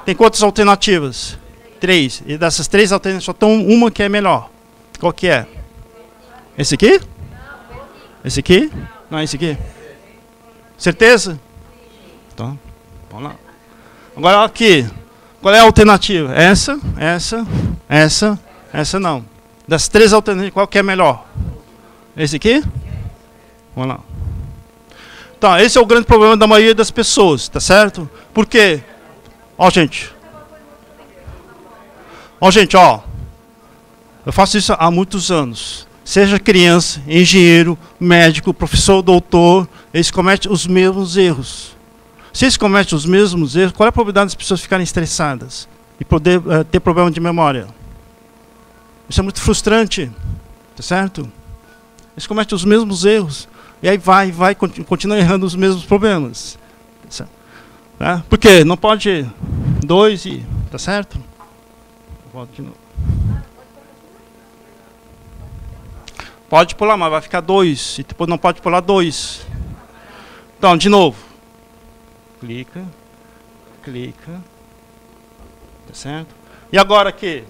Tem quantas alternativas? 3. E dessas 3 alternativas só tem uma que é melhor. Qual que é? Esse aqui? Esse aqui? Não, esse aqui. Certeza? Então, vamos lá. Agora aqui. Qual é a alternativa? Essa não. Das 3 alternativas, qual que é melhor? Esse aqui? Vamos lá. Então, esse é o grande problema da maioria das pessoas, tá certo? Por quê? Ó, gente. Ó. Eu faço isso há muitos anos. Seja criança, engenheiro, médico, professor, doutor, eles cometem os mesmos erros. Se eles cometem os mesmos erros, qual é a probabilidade das pessoas ficarem estressadas e poder ter problema de memória? Isso é muito frustrante, tá certo? Eles cometem os mesmos erros e aí continua errando os mesmos problemas. Tá? Por quê? Não pode 2 e... Tá certo? Volto de novo. Pode pular, mas vai ficar 2. E depois não pode pular 2. Então, de novo. Clica. Tá certo? E agora aqui?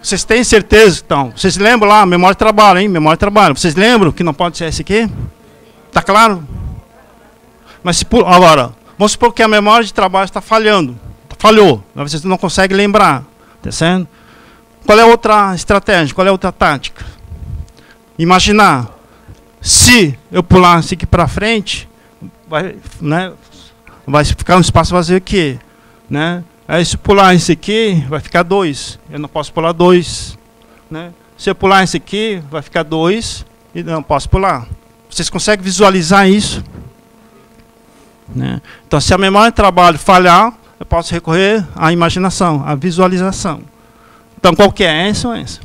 Vocês têm certeza, então? Vocês lembram lá, memória de trabalho, hein? Memória de trabalho. Vocês lembram que não pode ser esse aqui? Tá claro? Mas se agora, vamos supor que a memória de trabalho está falhando. Falhou. Vocês não conseguem lembrar. Tá certo? Qual é a outra estratégia? Qual é a outra tática? Imaginar. Se eu pular isso aqui para frente, vai ficar um espaço vazio aqui. Né? Aí se eu pular isso aqui, vai ficar 2. Eu não posso pular 2. Né? Se eu pular isso aqui, vai ficar 2 e não posso pular. Vocês conseguem visualizar isso? Né? Então, se a memória de trabalho falhar, eu posso recorrer à imaginação, à visualização. Então, qual que é? Essa ou essa?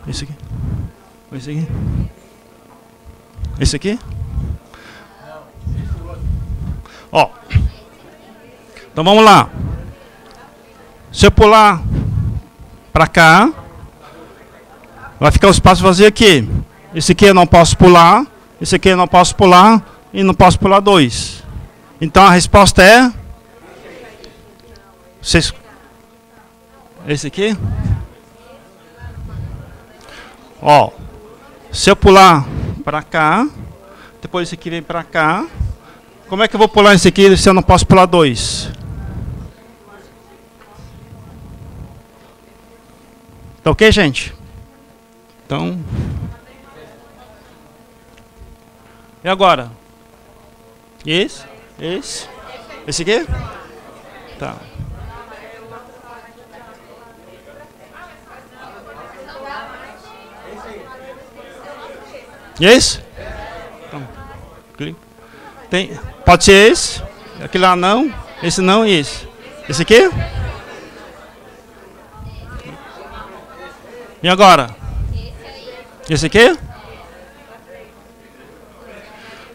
Esse aqui? Esse aqui? Esse aqui? Ó. Então, vamos lá. Se eu pular para cá, vai ficar o espaço vazio aqui. Esse aqui eu não posso pular. Esse aqui eu não posso pular. E não posso pular 2. Então, a resposta é... Vocês... Esse aqui? Ó, se eu pular para cá, depois esse aqui vem para cá, como é que eu vou pular esse aqui se eu não posso pular 2? Tá ok, gente? Então... E agora? Esse? Esse? Esse aqui? Tá. E esse? Então, tem, pode ser esse? Aquele lá não? Esse não e esse? Esse aqui? E agora? Esse aqui?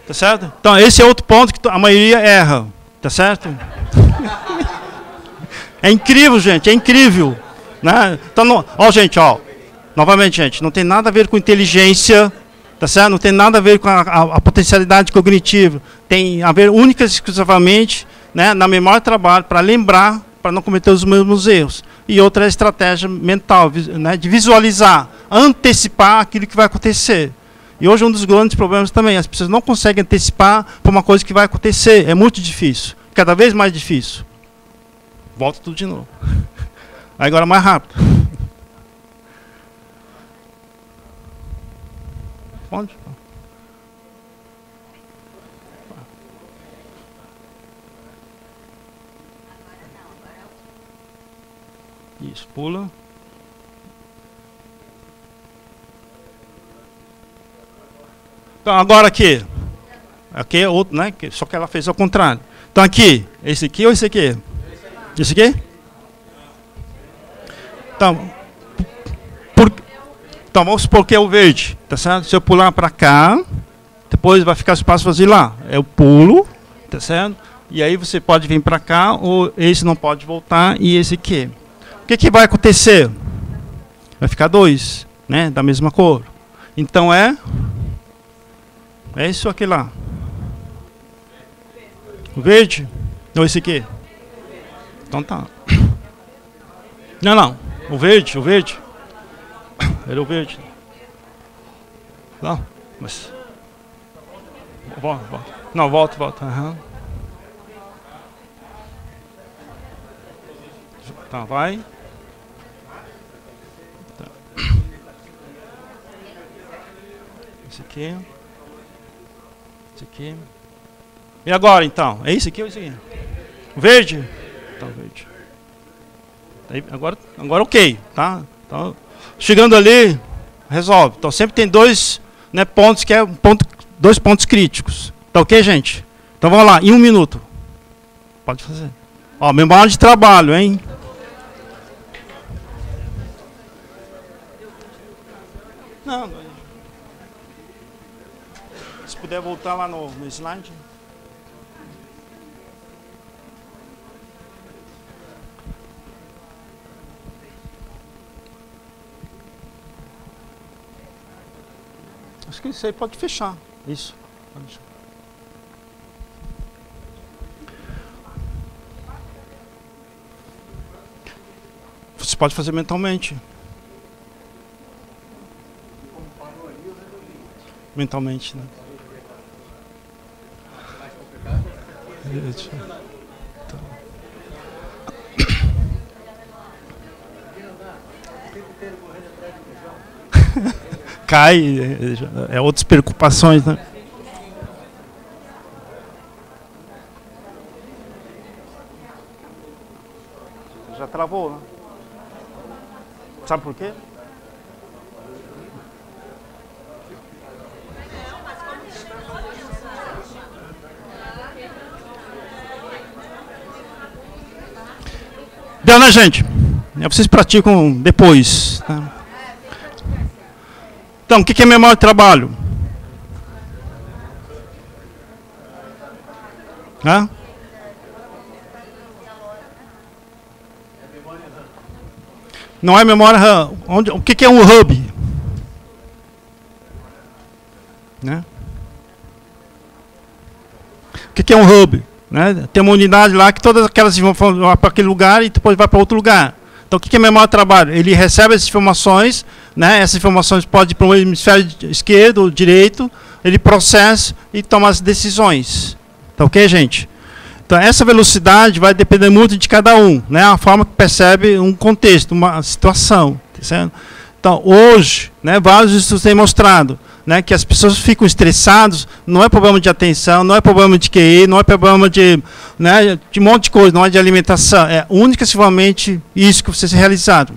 Tá certo? Então, esse é outro ponto que a maioria erra. Tá certo? É incrível, gente. É incrível. Né? Então, ó, gente, ó. Novamente, gente. Não tem nada a ver com inteligência. Tá certo? Não tem nada a ver com a potencialidade cognitiva. Tem a ver única e exclusivamente, né, na memória de trabalho, para lembrar, para não cometer os mesmos erros. E outra é a estratégia mental, né, de visualizar, antecipar aquilo que vai acontecer. E hoje um dos grandes problemas também, as pessoas não conseguem antecipar para uma coisa que vai acontecer. É muito difícil, cada vez mais difícil. Volta tudo de novo. Agora mais rápido. Onde? Isso, pula. Então, agora aqui. Aqui é outro, né? Só que ela fez ao contrário. Então, aqui. Esse aqui ou esse aqui? Esse aqui? Então, então vamos supor que é o verde. Tá certo? Se eu pular para cá, depois vai ficar espaço vazio lá. Eu pulo. Tá certo? E aí você pode vir para cá, ou esse não pode voltar, e esse aqui. O que vai acontecer? Vai ficar dois, né? Da mesma cor. Então é isso aqui lá. O verde? Ou esse aqui? Então tá. Não. O verde. Era o verde. Não, mas... Volta. Não, volta. Uhum. Tá, vai. Tá. Esse aqui. E agora, então? É esse aqui ou esse aqui? O verde? Tá, verde. Aí, agora ok, tá? Então, chegando ali, resolve. Então sempre tem dois, né, pontos que é dois pontos críticos. Tá ok, gente? Então vamos lá, em 1 minuto. Pode fazer. Ó, memória de trabalho, hein? Não. Se puder voltar lá no slide. Acho que isso aí pode fechar. Isso. Pode fechar. Você pode fazer mentalmente. Mentalmente, né? Cai, é outras preocupações, né? Já travou, né? Sabe por quê? Deu, né, gente? Vocês praticam depois. Tá? Então, o que é memória de trabalho? Hã? Não é memória RAM. O que é um hub? Né? O que é um hub? Né? Tem uma unidade lá que todas aquelas informações vão para aquele lugar e depois vai para outro lugar. Então, o que é memória de trabalho? Ele recebe essas informações, né? Essas informações podem ir para o hemisfério esquerdo ou direito, ele processa e toma as decisões. Tá ok, gente? Então, essa velocidade vai depender muito de cada um, né? A forma que percebe um contexto, uma situação. Tá certo? Então, hoje, né, vários estudos têm mostrado, né, que as pessoas ficam estressadas, não é problema de atenção, não é problema de QI, não é problema de, né, de um monte de coisa, não é de alimentação, é única e exclusivamente isso que vocês realizaram.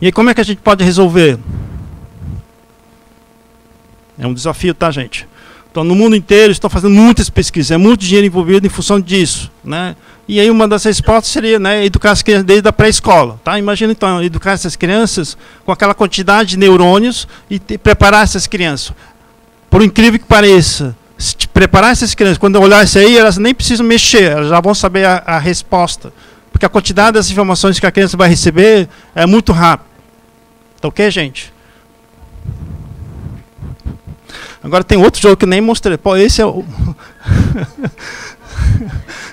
E aí como é que a gente pode resolver? É um desafio, tá, gente? Então, no mundo inteiro estão fazendo muitas pesquisas, é muito dinheiro envolvido em função disso, né? E aí uma das respostas seria, né, educar as crianças desde a pré-escola, tá? Imagina então educar essas crianças com aquela quantidade de neurônios e preparar essas crianças. Por incrível que pareça, se preparar essas crianças, quando olhar isso aí, elas nem precisam mexer, elas já vão saber a resposta, porque a quantidade das informações que a criança vai receber é muito rápida. Tá ok, gente? Agora tem outro jogo que eu nem mostrei. Pô, esse é o...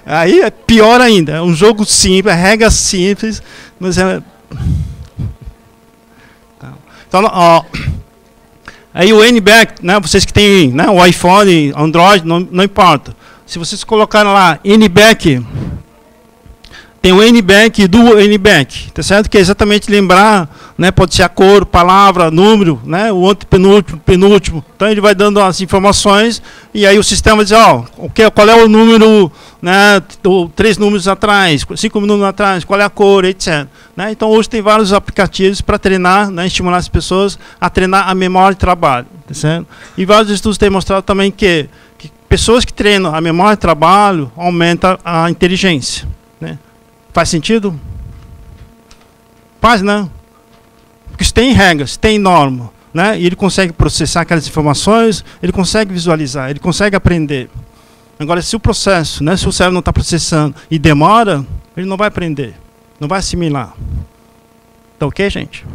Aí é pior ainda. É um jogo simples, regra simples, mas é... Então, ó, aí o NBAC, né, vocês que têm, né, o iPhone, Android, não importa. Se vocês colocarem lá NBAC, tem o NBAC do NBAC, tá certo? Que é exatamente lembrar, né? Pode ser a cor, palavra, número, né? O antepenúltimo, penúltimo. Então ele vai dando as informações e aí o sistema diz, ó, qual é o número, né? 3 números atrás, 5 números atrás, qual é a cor, etc. Né? Então hoje tem vários aplicativos para treinar, né? Estimular as pessoas a treinar a memória de trabalho, tá certo? E vários estudos têm mostrado também que pessoas que treinam a memória de trabalho aumentam a inteligência, né? Faz sentido? Faz, não. Porque isso tem regras, tem norma, né? E ele consegue processar aquelas informações, ele consegue visualizar, ele consegue aprender. Agora, se o processo, né, se o cérebro não está processando e demora, ele não vai aprender, não vai assimilar. Tá ok, gente?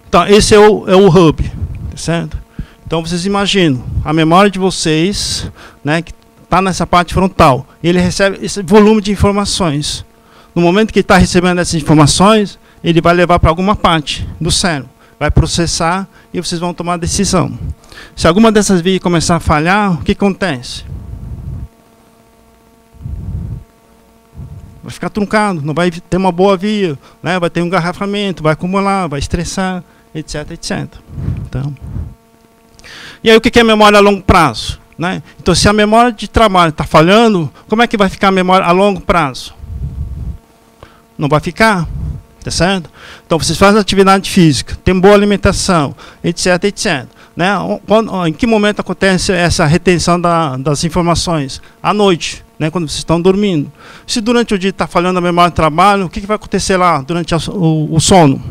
Então, esse é o hub, tá certo? Então, vocês imaginam, a memória de vocês, né, que está nessa parte frontal, ele recebe esse volume de informações. No momento que ele está recebendo essas informações, ele vai levar para alguma parte do cérebro, vai processar e vocês vão tomar a decisão. Se alguma dessas vias começar a falhar, o que acontece? Vai ficar truncado, não vai ter uma boa via, né? Vai ter um engarrafamento, vai acumular, vai estressar, etc, etc. Então, e aí o que é memória a longo prazo? Né? Então, se a memória de trabalho está falhando, como é que vai ficar a memória a longo prazo? Não vai ficar, tá certo? Então, vocês fazem atividade física, tem boa alimentação, etc, etc. Né? Em que momento acontece essa retenção das informações? À noite, né? Quando vocês estão dormindo. Se durante o dia está falhando a memória de trabalho, o que vai acontecer lá durante o sono?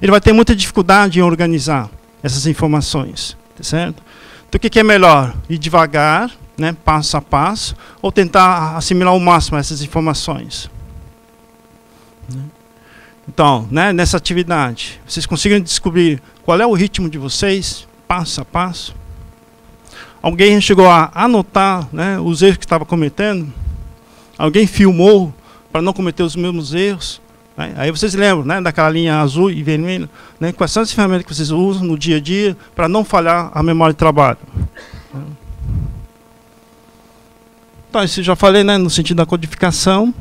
Ele vai ter muita dificuldade em organizar essas informações, tá certo? Então, o que é melhor? Ir devagar, né, passo a passo, ou tentar assimilar ao máximo essas informações? Então, né, nessa atividade, vocês conseguem descobrir qual é o ritmo de vocês, passo a passo? Alguém chegou a anotar, né, os erros que estava cometendo? Alguém filmou para não cometer os mesmos erros? Aí vocês lembram, né, daquela linha azul e vermelha, né, quais são as ferramentas que vocês usam no dia a dia para não falhar a memória de trabalho. Então, isso eu já falei, né, no sentido da codificação,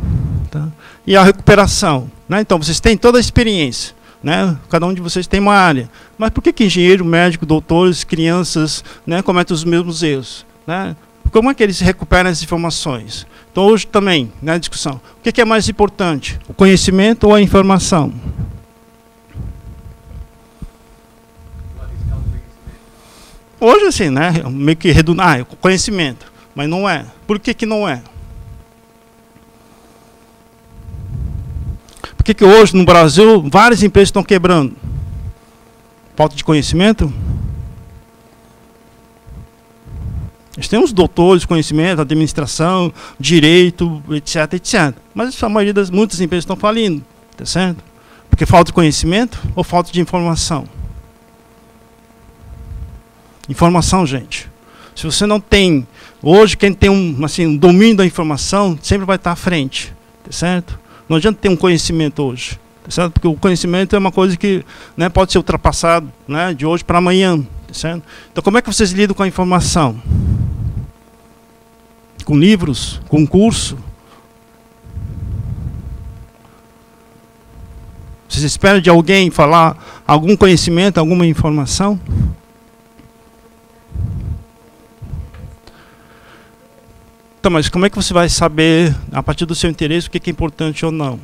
tá? E a recuperação. Né? Então, vocês têm toda a experiência, né? Cada um de vocês tem uma área. Mas por que engenheiro, médico, doutores, crianças, né, cometem os mesmos erros? Né? Como é que eles recuperam as informações? Então, hoje também, na discussão, o que é mais importante? O conhecimento ou a informação? Hoje, assim, né, meio que redundante, o conhecimento, mas não é. Por que não é? Por que hoje, no Brasil, várias empresas estão quebrando? Falta de conhecimento? Eles têm uns doutores de conhecimento, administração, direito, etc, etc. Mas a maioria muitas empresas estão falindo, tá certo? Porque falta de conhecimento ou falta de informação? Informação, gente. Se você não tem, hoje quem tem um domínio da informação sempre vai estar à frente, tá certo? Não adianta ter um conhecimento hoje, tá certo? Porque o conhecimento é uma coisa que, né, pode ser ultrapassado, né, de hoje para amanhã, tá certo? Então, como é que vocês lidam com a informação? Com livros, com curso. Vocês esperam de alguém falar algum conhecimento, alguma informação? Então, mas como é que você vai saber, a partir do seu interesse, o que é importante ou não?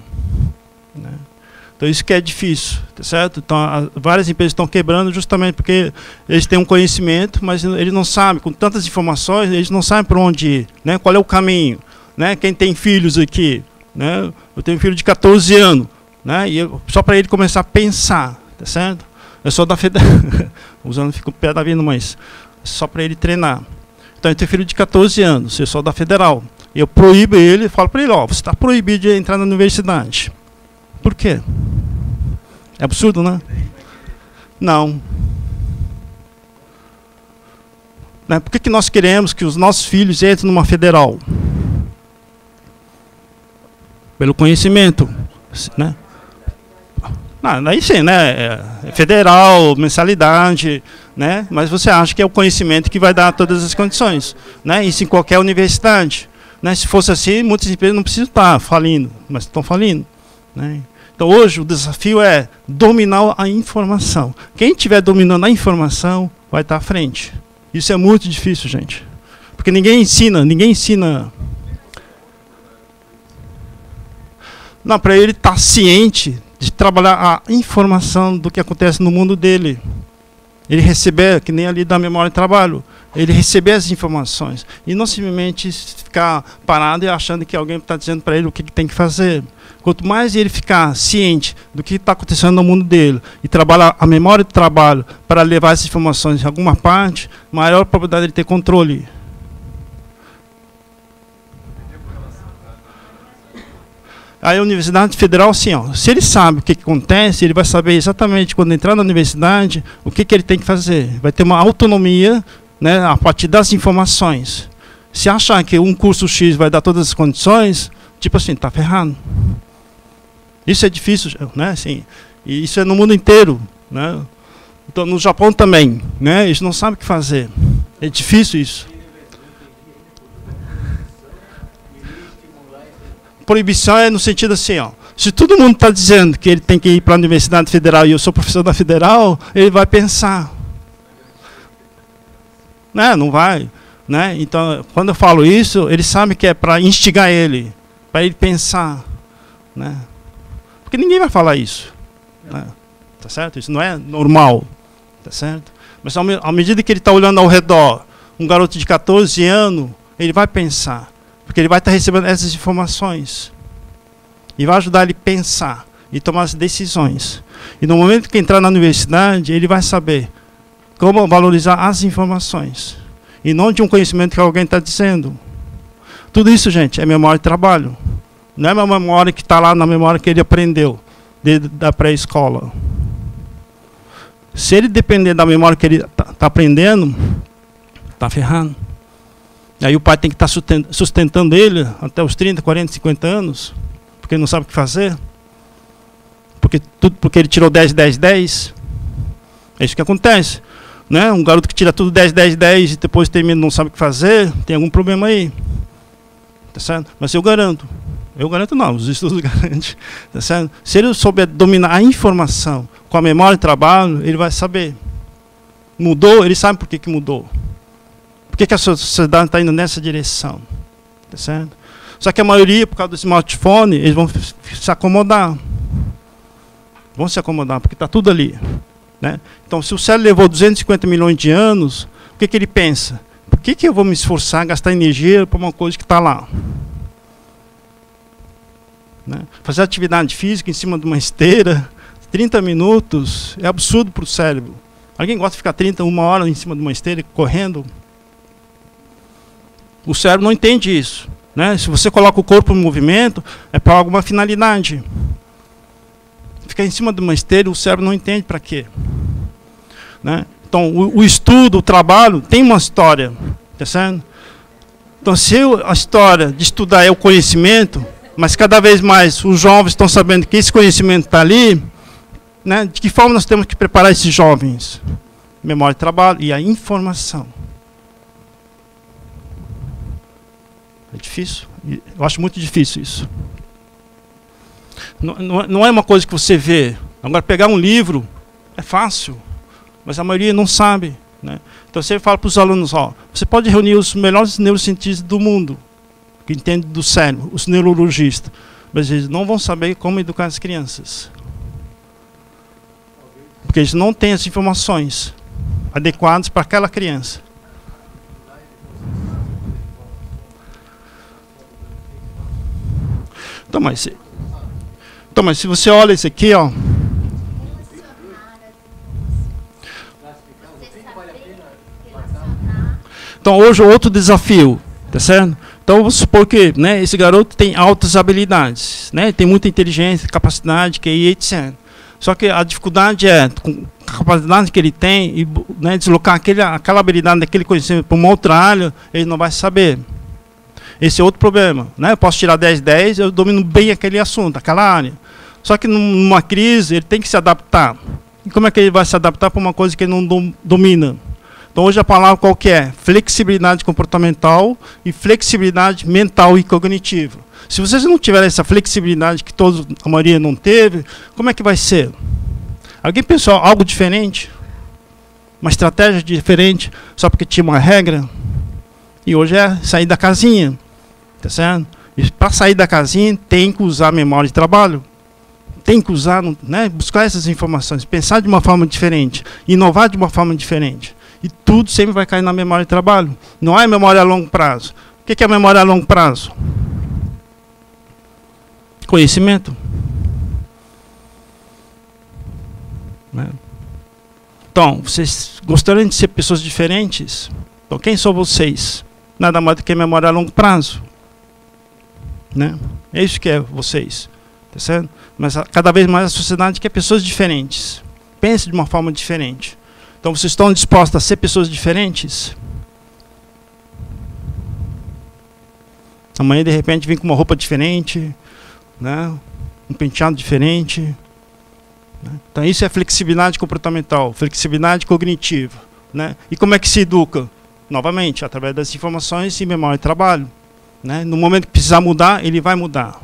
Né? Então, isso que é difícil, tá certo? Então, várias empresas estão quebrando justamente porque eles têm um conhecimento, mas eles não sabem, com tantas informações, eles não sabem para onde ir, né? Qual é o caminho, né? Quem tem filhos aqui, né? Eu tenho um filho de 14 anos, né? E só para ele começar a pensar, tá certo? Eu sou da Federal, usando fico pé da vida, mas só para ele treinar. Então, eu tenho filho de 14 anos, eu sou da Federal. Eu proíbo ele, falo para ele, ó, você está proibido de entrar na universidade. Por quê? É absurdo, né? Não. Né? Por que nós queremos que os nossos filhos entrem numa federal? Pelo conhecimento, né? Daí sim, né? É federal, mensalidade, né? Mas você acha que é o conhecimento que vai dar todas as condições, né? Isso em qualquer universidade, né? Se fosse assim, muitas empresas não precisam estar falindo, mas estão falindo, né? Então hoje o desafio é dominar a informação. Quem estiver dominando a informação vai estar à frente. Isso é muito difícil, gente, porque ninguém ensina. Não, para ele estar ciente de trabalhar a informação do que acontece no mundo dele. Ele receber, que nem ali da memória de trabalho, ele receber as informações e não simplesmente ficar parado e achando que alguém está dizendo para ele o que tem que fazer. Quanto mais ele ficar ciente do que está acontecendo no mundo dele e trabalhar a memória de trabalho para levar essas informações em alguma parte, maior a probabilidade de ele ter controle. Aí a Universidade Federal, assim, ó, se ele sabe o que acontece, ele vai saber exatamente quando entrar na universidade, o que ele tem que fazer. Vai ter uma autonomia, né, a partir das informações. Se achar que um curso X vai dar todas as condições, tipo assim, está ferrado. Isso é difícil, né, assim, e isso é no mundo inteiro, né. Então, no Japão também, né, eles não sabem o que fazer. É difícil isso. Proibição é no sentido assim, ó, se todo mundo está dizendo que ele tem que ir para a Universidade Federal e eu sou professor da Federal, ele vai pensar. Né? Não vai. Né? Então, quando eu falo isso, ele sabe que é para instigar ele, para ele pensar. Né? Porque ninguém vai falar isso. Né? Tá certo? Isso não é normal. Tá certo? Mas à medida que ele está olhando ao redor, um garoto de 14 anos, ele vai pensar. Porque ele vai estar recebendo essas informações. E vai ajudar ele a pensar e tomar as decisões. E no momento que entrar na universidade, ele vai saber como valorizar as informações. E não de um conhecimento que alguém está dizendo. Tudo isso, gente, é memória de trabalho. Não é uma memória que está lá na memória que ele aprendeu da pré-escola. Se ele depender da memória que ele está aprendendo, está ferrando. Aí o pai tem que estar sustentando ele até os 30, 40, 50 anos, porque ele não sabe o que fazer. Porque ele tirou 10, 10, 10. É isso que acontece. Né? Um garoto que tira tudo 10, 10, 10 e depois termina e não sabe o que fazer, tem algum problema aí. Tá certo? Mas eu garanto não, os estudos garantem. Tá certo? Se ele souber dominar a informação com a memória de trabalho, ele vai saber. Mudou, ele sabe por que mudou. Por que a sociedade está indo nessa direção? Tá certo? Só que a maioria, por causa do smartphone, eles vão se acomodar. Vão se acomodar, porque está tudo ali. Né? Então, se o cérebro levou 250 milhões de anos, o que ele pensa? Por que eu vou me esforçar, gastar energia para uma coisa que está lá? Né? Fazer atividade física em cima de uma esteira, 30 minutos, é absurdo para o cérebro. Alguém gosta de ficar 1 hora em cima de uma esteira, correndo? O cérebro não entende isso. Né? Se você coloca o corpo em movimento, é para alguma finalidade. Ficar em cima de uma esteira, o cérebro não entende para quê. Né? Então, o estudo, o trabalho, tem uma história. Tá certo? Então, se a história de estudar é o conhecimento, mas cada vez mais os jovens estão sabendo que esse conhecimento está ali, né? De que forma nós temos que preparar esses jovens? Memória de trabalho e a informação. É difícil? Eu acho muito difícil isso. Não é uma coisa que você vê. Agora, pegar um livro é fácil, mas a maioria não sabe, né? Então, você fala para os alunos, ó, você pode reunir os melhores neurocientistas do mundo, que entendem do cérebro, os neurologistas, mas eles não vão saber como educar as crianças. Porque eles não têm as informações adequadas para aquela criança. Então, mas se você olha isso aqui, ó. Então, hoje, outro desafio, tá certo? Então, vamos supor que, né, esse garoto tem altas habilidades, né, tem muita inteligência, capacidade, QI, etc. Só que a dificuldade é, com a capacidade que ele tem, e, né, deslocar aquela habilidade, aquele conhecimento para uma outra área, ele não vai saber. Esse é outro problema, né? Eu posso tirar 10, eu domino bem aquele assunto, aquela área. Só que numa crise, ele tem que se adaptar. E como é que ele vai se adaptar para uma coisa que ele não domina? Então, hoje a palavra qual que é? Flexibilidade comportamental e flexibilidade mental e cognitiva. Se vocês não tiverem essa flexibilidade que a maioria não teve, como é que vai ser? Alguém pensou algo diferente? Uma estratégia diferente só porque tinha uma regra? E hoje é sair da casinha. Tá certo? E para sair da casinha tem que usar a memória de trabalho. Tem que usar, né, buscar essas informações, pensar de uma forma diferente, inovar de uma forma diferente. E tudo sempre vai cair na memória de trabalho. Não é memória a longo prazo. O que é memória a longo prazo? Conhecimento. Né? Então, vocês gostariam de ser pessoas diferentes? Então, quem são vocês? Nada mais do que memória a longo prazo. Né? É isso que é vocês. Tá certo? Mas cada vez mais a sociedade quer pessoas diferentes. Pense de uma forma diferente. Então, vocês estão dispostos a ser pessoas diferentes? Amanhã, de repente, vem com uma roupa diferente, né? Um penteado diferente. Né? Então, isso é flexibilidade comportamental, flexibilidade cognitiva. Né? E como é que se educa? Novamente, através das informações e memória de trabalho. Né? No momento que precisar mudar, ele vai mudar.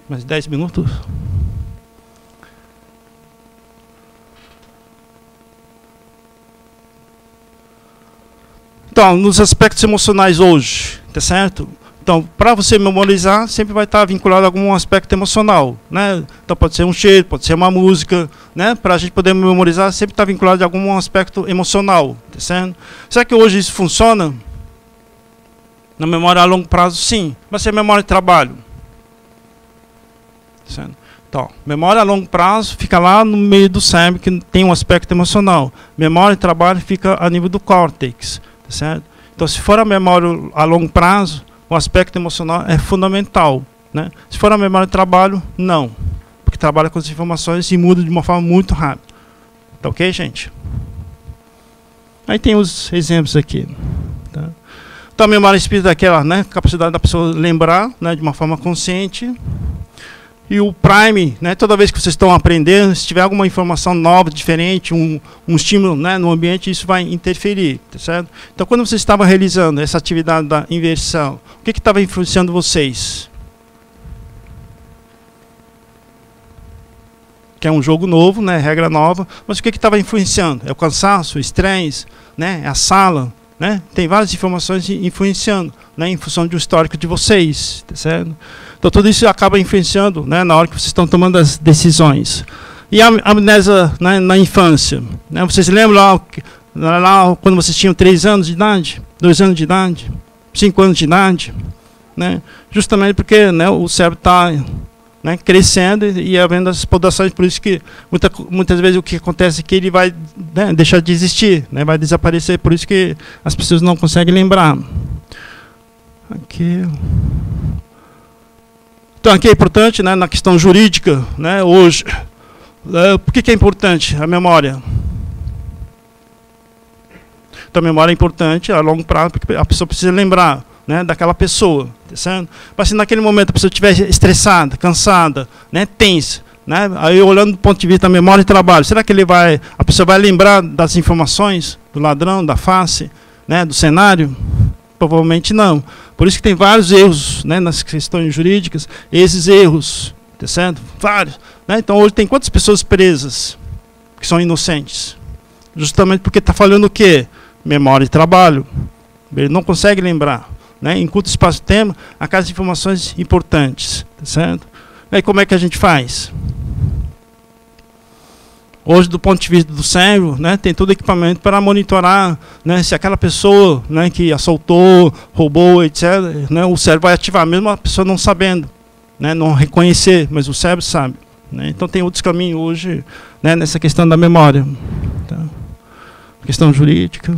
Mais 10 minutos? Então, nos aspectos emocionais hoje, tá certo? Então, para você memorizar, sempre vai estar vinculado a algum aspecto emocional, né? Então, pode ser um cheiro, pode ser uma música, né? Para a gente poder memorizar, sempre está vinculado a algum aspecto emocional, tá certo? Será que hoje isso funciona? Na memória a longo prazo, sim. Vai ser memória de trabalho. Certo? Então, memória a longo prazo fica lá no meio do cérebro, que tem um aspecto emocional. Memória de trabalho fica a nível do córtex. Tá certo? Então, se for a memória a longo prazo, o aspecto emocional é fundamental. Né? Se for a memória de trabalho, não. Porque trabalha com as informações e muda de uma forma muito rápida. Tá ok, gente? Aí tem os exemplos aqui. Tá? Então, a memória espírita é aquela, né, capacidade da pessoa lembrar, né, de uma forma consciente. E o Prime, né, toda vez que vocês estão aprendendo, se tiver alguma informação nova, diferente, um estímulo, né, no ambiente, isso vai interferir, tá certo? Então, quando vocês estavam realizando essa atividade da inversão, o que estava influenciando vocês? Que é um jogo novo, né, regra nova, mas o que estava influenciando? É o cansaço, o estresse, né, é a sala, né? Tem várias informações influenciando, né, em função do histórico de vocês, tá certo? Então, tudo isso acaba influenciando, né, na hora que vocês estão tomando as decisões. E a amnésia, né, na infância? Né, vocês lembram lá quando vocês tinham 3 anos de idade? 2 anos de idade? 5 anos de idade? Né? Justamente porque, né, o cérebro está, né, crescendo e havendo as podações, por isso que muitas vezes o que acontece é que ele vai, né, deixar de existir, né, vai desaparecer, por isso que as pessoas não conseguem lembrar. Aqui... Então, aqui é importante, né, na questão jurídica, né, hoje. Por que é importante a memória? Então, a memória é importante a longo prazo, porque a pessoa precisa lembrar, né, daquela pessoa. Tá certo? Mas se naquele momento a pessoa estiver estressada, cansada, né, tensa, né, aí olhando do ponto de vista da memória de trabalho, será que a pessoa vai lembrar das informações do ladrão, da face, né, do cenário? Provavelmente não. Por isso que tem vários erros, né, nas questões jurídicas, esses erros, tá certo? Vários. Né? Então hoje tem quantas pessoas presas que são inocentes? Justamente porque está falando o quê? Memória de trabalho. Ele não consegue lembrar. Né? Em curto espaço de tempo, aquelas informações importantes. Tá certo? E como é que a gente faz? Hoje, do ponto de vista do cérebro, né, tem todo equipamento para monitorar, né, se aquela pessoa, né, que assaltou, roubou, etc., né, o cérebro vai ativar, mesmo a pessoa não sabendo, né, não reconhecer, mas o cérebro sabe. Né, então tem outros caminhos hoje, né, nessa questão da memória. Tá? Questão jurídica.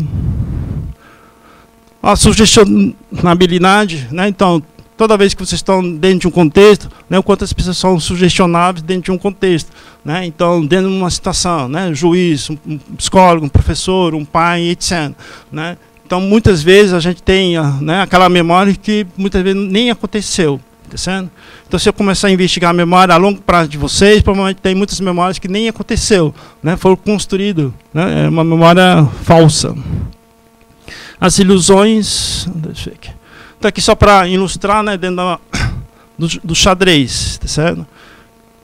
A sugestionabilidade, né, então, toda vez que vocês estão dentro de um contexto, né, o quanto as pessoas são sugestionáveis dentro de um contexto. Né, então, dentro de uma situação, né, juiz, um psicólogo, um professor, um pai, etc. Né, então, muitas vezes a gente tem, né, aquela memória que muitas vezes nem aconteceu. Tá certo? Então, se eu começar a investigar a memória a longo prazo de vocês, provavelmente tem muitas memórias que nem aconteceu. Né, foram construídas. Né, é uma memória falsa. As ilusões... Deixa eu ver aqui. Então, aqui só para ilustrar, né, dentro do xadrez, tá certo?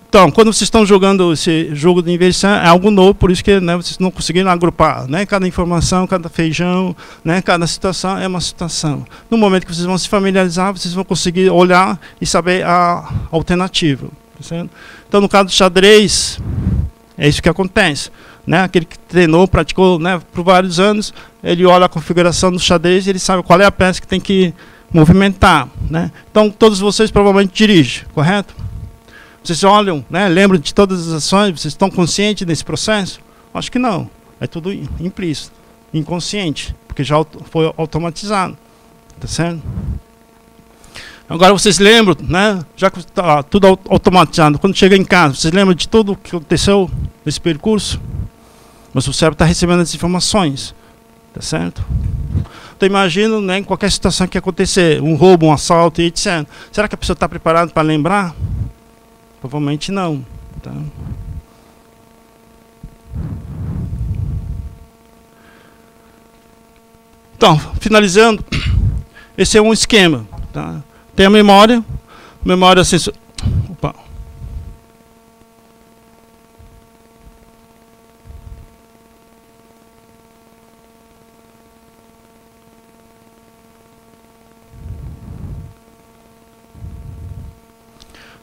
Então, quando vocês estão jogando esse jogo de inversão, é algo novo, por isso que, né, vocês não conseguiram agrupar. Né, cada informação, cada feijão, né, cada situação é uma situação. No momento que vocês vão se familiarizar, vocês vão conseguir olhar e saber a alternativa. Tá certo? Então, no caso do xadrez, é isso que acontece. Né, aquele que treinou, praticou, né, por vários anos, ele olha a configuração do xadrez e ele sabe qual é a peça que tem que movimentar. Né? Então, todos vocês provavelmente dirigem, correto? Vocês olham, né, lembram de todas as ações, vocês estão conscientes desse processo? Acho que não. É tudo implícito, inconsciente, porque já foi automatizado. Tá certo? Agora vocês lembram, né, já que está tudo automatizado, quando chega em casa, vocês lembram de tudo o que aconteceu nesse percurso? Mas o cérebro está recebendo as informações. Tá certo? Então imagino, né, em qualquer situação que acontecer, um roubo, um assalto, etc. Será que a pessoa está preparada para lembrar? Provavelmente não. Tá? Então, finalizando, esse é um esquema. Tá? Tem a memória sensorial. Opa.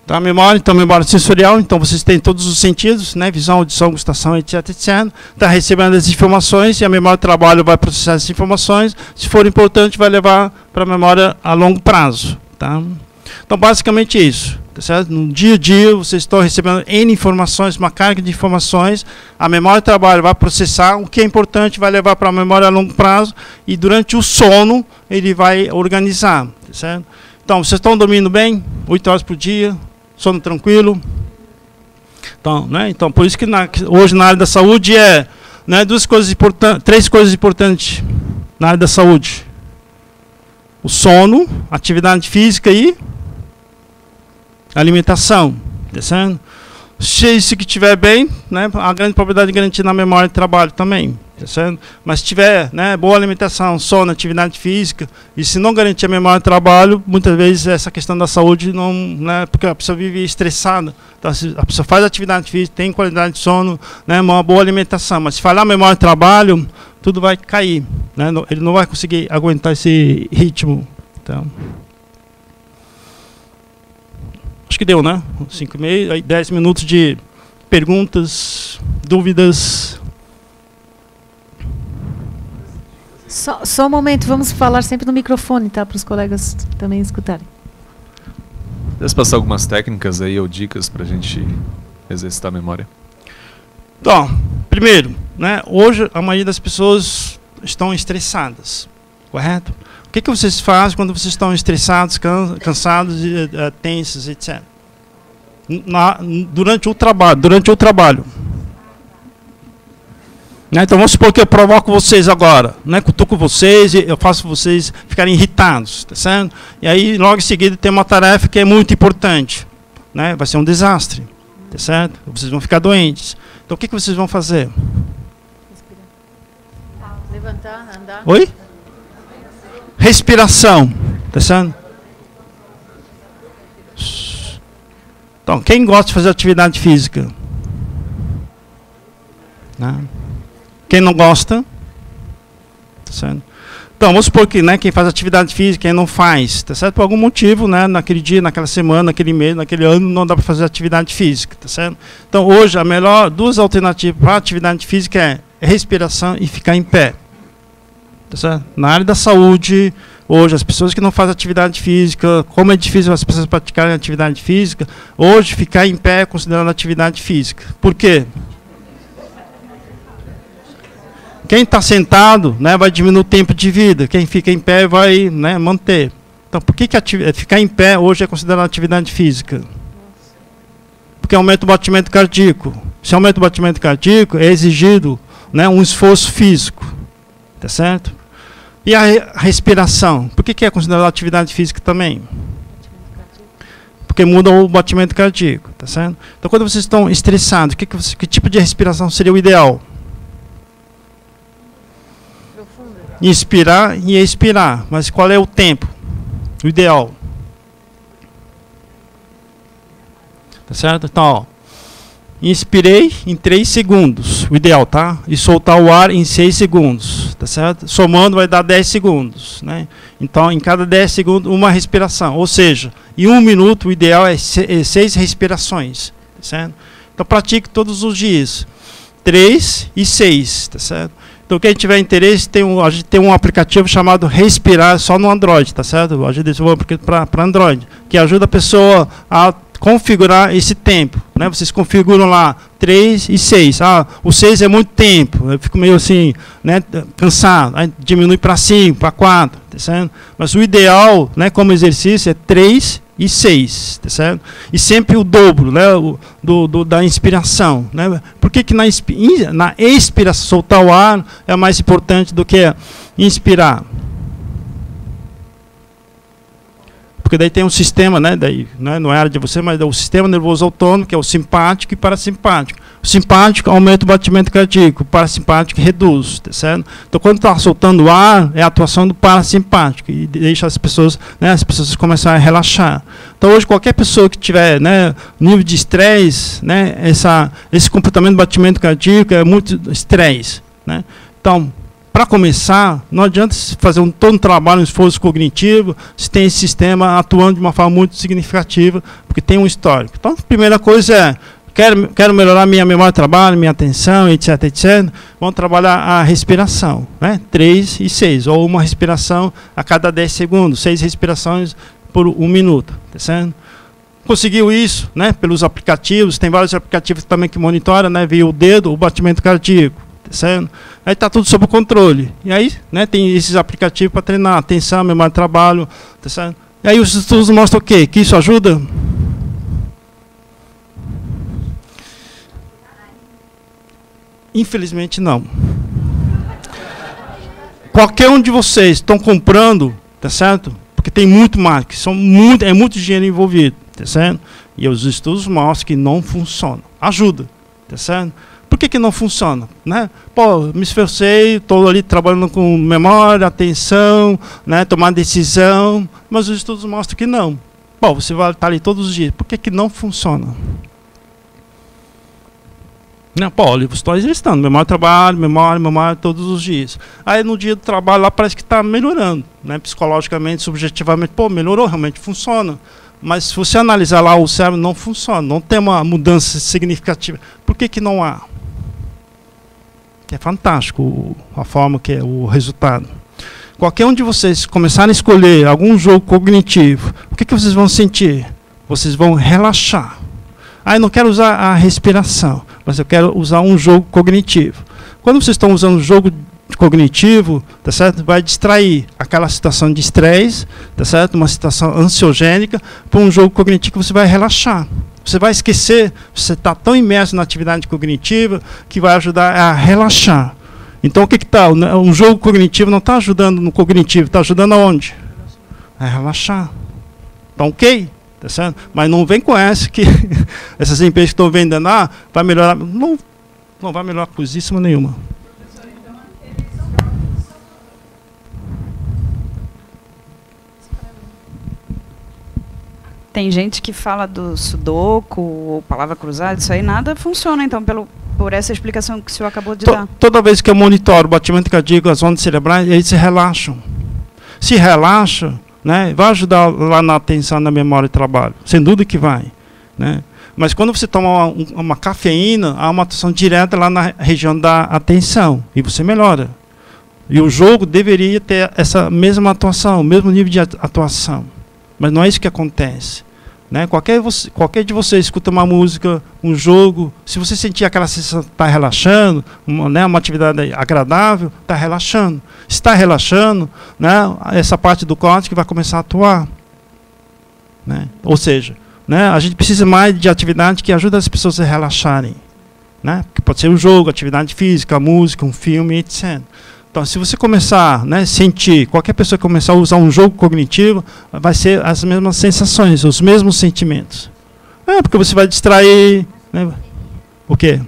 Tá, a memória, então, memória sensorial, então vocês têm todos os sentidos, né, visão, audição, gustação, etc, etc. Está recebendo as informações e a memória de trabalho vai processar essas informações. Se for importante, vai levar para a memória a longo prazo. Tá? Então, basicamente isso. Tá certo? No dia a dia, vocês estão recebendo N informações, uma carga de informações. A memória de trabalho vai processar. O que é importante vai levar para a memória a longo prazo. E durante o sono, ele vai organizar. Tá certo? Então, vocês estão dormindo bem? 8 horas por dia? Sono tranquilo? Então, né? Então, por isso que hoje na área da saúde é, né, três coisas importantes na área da saúde. O sono, atividade física e alimentação. Tá certo? Se isso que estiver bem, né, a grande probabilidade de garantir na memória de trabalho também. Tá certo? Mas se tiver, né, boa alimentação, sono, atividade física, e se não garantir a memória de trabalho, muitas vezes essa questão da saúde não, né, porque a pessoa vive estressada. Então, a pessoa faz atividade física, tem qualidade de sono, né, uma boa alimentação, mas se falhar a memória de trabalho, tudo vai cair. Né, ele não vai conseguir aguentar esse ritmo. Então, acho que deu, né? 5h30, 10 minutos de perguntas, dúvidas. Só um momento, vamos falar sempre no microfone, tá? Para os colegas também escutarem. Pode passar algumas técnicas aí ou dicas para a gente exercitar a memória? Então, primeiro, né, hoje a maioria das pessoas estão estressadas, correto? O que vocês fazem quando vocês estão estressados, cansados, tensos, etc? Durante o trabalho. Né, então vamos supor que eu provoco vocês agora, né, cutuco vocês e eu faço vocês ficarem irritados, tá certo? E aí logo em seguida tem uma tarefa que é muito importante, né, vai ser um desastre, tá certo? Vocês vão ficar doentes. Então o que vocês vão fazer? Levantar, andar. Oi? respiração, tá certo? Então, quem gosta de fazer atividade física? Né? Quem não gosta? Tá certo? Então, vamos supor que, né, quem faz atividade física, quem não faz, tá certo? Por algum motivo, né, naquele dia, naquela semana, naquele mês, naquele ano, não dá para fazer atividade física, tá certo? Então, hoje, a melhor, duas alternativas para atividade física é respiração e ficar em pé. Tá certo? Na área da saúde, hoje, as pessoas que não fazem atividade física, como é difícil as pessoas praticarem atividade física, hoje, ficar em pé é considerado atividade física. Por quê? Quem está sentado, né, vai diminuir o tempo de vida. Quem fica em pé vai, né, manter. Então, por que ficar em pé hoje é considerado atividade física? Porque aumenta o batimento cardíaco. Se aumenta o batimento cardíaco, é exigido, né, um esforço físico. Tá certo? E a respiração? Por que é considerado atividade física também? Porque muda o batimento cardíaco. Tá certo? Então, quando vocês estão estressados, que tipo de respiração seria o ideal? Inspirar e expirar. Mas qual é o tempo? O ideal. Tá certo? Então, ó, inspirei em 3 segundos. O ideal, tá? E soltar o ar em 6 segundos. Tá certo? Somando vai dar 10 segundos. Né? Então, em cada 10 segundos, uma respiração. Ou seja, em 1 minuto, o ideal é 6 respirações. Tá certo? Então, pratique todos os dias. 3 e 6. Tá certo? Então, quem tiver interesse, a gente tem um aplicativo chamado Respirar, só no Android, tá certo? A gente desenvolveu para Android, que ajuda a pessoa a configurar esse tempo. Né? Vocês configuram lá 3 e 6. Ah, o 6 é muito tempo, eu fico meio assim, né, cansado. Aí diminui para 5, para 4, tá certo? Mas o ideal, né, como exercício, é 3 e 6, tá certo? E sempre o dobro, né, da inspiração. Né? Por que na expiração, soltar o ar é mais importante do que inspirar? Porque daí tem um sistema, né, daí, né, não é área de você, mas é o sistema nervoso autônomo, que é o simpático e parasimpático. O simpático aumenta o batimento cardíaco, o parasimpático reduz, tá certo? Então, quando está soltando o ar, é a atuação do parasimpático e deixa as pessoas começarem a relaxar. Então, hoje, qualquer pessoa que tiver, né, nível de estresse, né, esse comportamento do batimento cardíaco é muito estresse, né? Então, para começar, não adianta fazer todo um trabalho, um esforço cognitivo, se tem esse sistema atuando de uma forma muito significativa, porque tem um histórico. Então, a primeira coisa é, quero melhorar minha memória de trabalho, minha atenção, etc, etc. Vamos trabalhar a respiração, né? 3 e 6, ou uma respiração a cada 10 segundos, 6 respirações por 1 minuto, tá certo? Conseguiu isso, né? Pelos aplicativos, tem vários aplicativos também que monitoram, né, via o dedo, o batimento cardíaco. Certo? Aí está tudo sob controle. E aí, né, tem esses aplicativos para treinar atenção, memória de trabalho. Tá certo? E aí os estudos mostram o quê? Que isso ajuda? Infelizmente não. Qualquer um de vocês estão comprando, tá certo? Porque tem muito marketing, é muito dinheiro envolvido, tá certo? E os estudos mostram que não funciona. Ajuda, tá certo? Por que não funciona? Né? Pô, me esforcei, estou ali trabalhando com memória, atenção, né, tomar decisão, mas os estudos mostram que não. Pô, você vai estar ali todos os dias. Por que não funciona? Não, pô, eu estou exercitando, memória, trabalho, memória todos os dias. Aí no dia do trabalho lá parece que está melhorando, né, psicologicamente, subjetivamente. Pô, melhorou, realmente funciona. Mas se você analisar lá o cérebro, não funciona, não tem uma mudança significativa. Por que não há? É fantástico a forma que é o resultado. Qualquer um de vocês começarem a escolher algum jogo cognitivo, o que vocês vão sentir? Vocês vão relaxar. Ah, eu não quero usar a respiração, mas eu quero usar um jogo cognitivo. Quando vocês estão usando um jogo cognitivo, tá certo? Vai distrair aquela situação de estresse, tá certo? Uma situação ansiogênica, para um jogo cognitivo que você vai relaxar. Você vai esquecer, você está tão imerso na atividade cognitiva que vai ajudar a relaxar. Então, o que está? Um jogo cognitivo não está ajudando no cognitivo, está ajudando aonde? A relaxar. Então, ok, tá certo? Mas não vem com essa que essas empresas que estão vendendo, vai melhorar. Não vai melhorar coisíssima nenhuma. Tem gente que fala do sudoku ou palavra cruzada, isso aí nada funciona, então, por essa explicação que o senhor acabou de dar. Toda vez que eu monitoro o batimento cardíaco, as ondas cerebrais, eles se relaxam. Se relaxa, né, vai ajudar lá na atenção, na memória e trabalho. Sem dúvida que vai. Né? Mas quando você toma uma cafeína, há uma atuação direta lá na região da atenção. E você melhora. E o jogo deveria ter essa mesma atuação, o mesmo nível de atuação. Mas não é isso que acontece. Né? Qualquer de vocês escuta uma música, um jogo, se você sentir aquela sensação de estar relaxando, uma atividade agradável, está relaxando. Se está relaxando, né, essa parte do córtex vai começar a atuar. Né? Ou seja, né, a gente precisa mais de atividade que ajuda as pessoas a relaxarem. Né? Que pode ser um jogo, atividade física, música, um filme, etc. Então, se você começar, né, sentir, qualquer pessoa que começar a usar um jogo cognitivo, vai ser as mesmas sensações, os mesmos sentimentos. Porque você vai distrair. Né? O quê?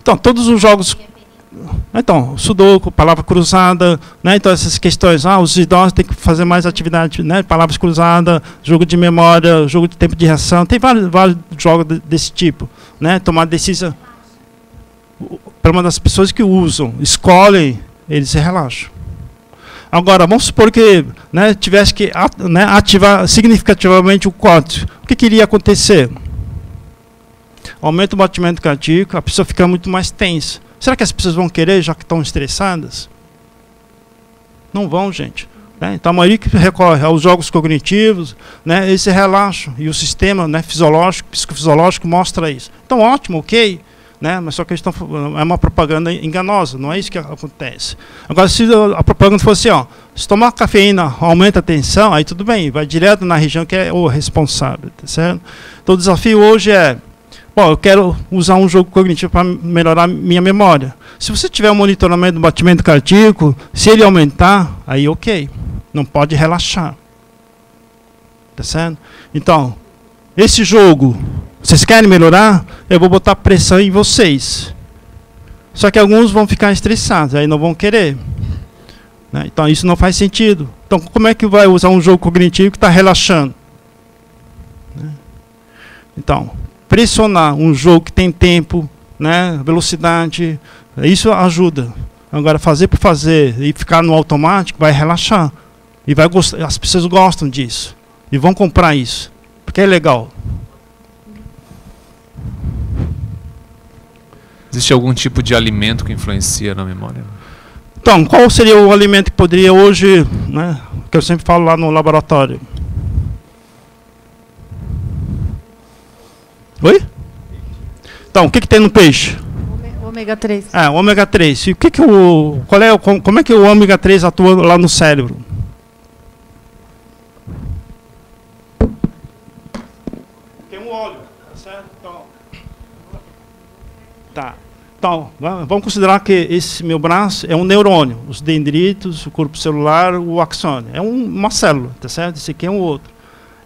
Então, todos os jogos. Então, sudoku, palavra cruzada, né? Então essas questões, os idosos têm que fazer mais atividade, né? Palavras cruzadas, jogo de memória, jogo de tempo de reação, tem vários jogos desse tipo, né? Tomar decisão. Para uma das pessoas que usam, escolhem, eles se relaxam. Agora, vamos supor que, né, tivesse que, né, ativar significativamente o córtex. O que iria acontecer? Aumenta o batimento cardíaco, a pessoa fica muito mais tensa. Será que as pessoas vão querer, já que estão estressadas? Não vão, gente. Né? Então, a maioria que recorre aos jogos cognitivos, né, eles se relaxam. E o sistema, né, fisiológico, psicofisiológico mostra isso. Então, ótimo, ok. Né? Mas só que é uma propaganda enganosa, não é isso que acontece. Agora, se a propaganda fosse, se tomar cafeína aumenta a tensão, aí tudo bem, vai direto na região que é o responsável. Tá certo? Então, o desafio hoje é, eu quero usar um jogo cognitivo para melhorar minha memória. Se você tiver um monitoramento do batimento cardíaco, se ele aumentar, aí ok. Não pode relaxar. Tá certo? Então, esse jogo, vocês querem melhorar? Eu vou botar pressão em vocês. Só que alguns vão ficar estressados, aí não vão querer. Né? Então, isso não faz sentido. Então, como é que vai usar um jogo cognitivo que está relaxando? Né? Então, pressionar um jogo que tem tempo, né, velocidade, isso ajuda. Agora, fazer por fazer e ficar no automático vai relaxar. E vai gostar, as pessoas gostam disso. E vão comprar isso. Porque é legal. Existe algum tipo de alimento que influencia na memória? Então, qual seria o alimento que poderia hoje, né, que eu sempre falo lá no laboratório? Oi? Então, o que tem no peixe? Ômega 3. O ômega 3. E o como é que o ômega 3 atua lá no cérebro? Tem um óleo, tá certo? Então, vamos considerar que esse meu braço é um neurônio, os dendritos, o corpo celular, o axônio. É uma célula, tá certo? Esse aqui é um outro.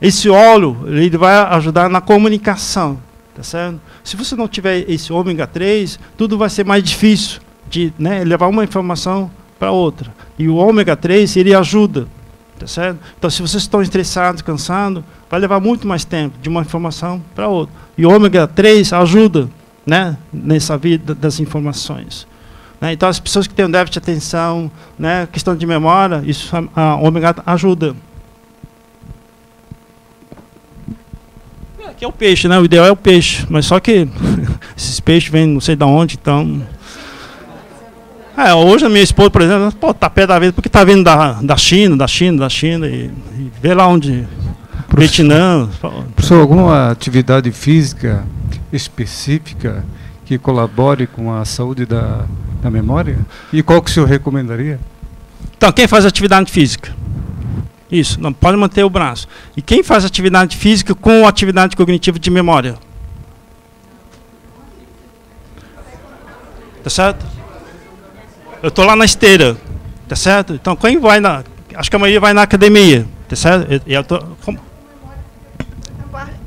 Esse óleo, ele vai ajudar na comunicação, tá certo? Se você não tiver esse ômega 3, tudo vai ser mais difícil de, né, levar uma informação para outra. E o ômega 3, ele ajuda, tá certo? Então, se vocês estão estressados, cansados, vai levar muito mais tempo de uma informação para outra. E o ômega 3 ajuda, né, nessa vida das informações. Né? Então, as pessoas que têm um déficit de atenção, né, questão de memória, isso a ômega ajuda. Aqui é o peixe, né? O ideal é o peixe, mas só que esses peixes vêm não sei de onde, então... hoje a minha esposa, por exemplo, tá pé da vida, porque tá vindo da China, e vê lá onde... Vietnã... Professor, alguma atividade física específica que colabore com a saúde da memória? E qual que o senhor recomendaria? Então, quem faz atividade física? Isso, não pode manter o braço. E quem faz atividade física com atividade cognitiva de memória? Tá certo? Eu estou lá na esteira, tá certo? Então, quem vai acho que a maioria vai na academia, tá certo?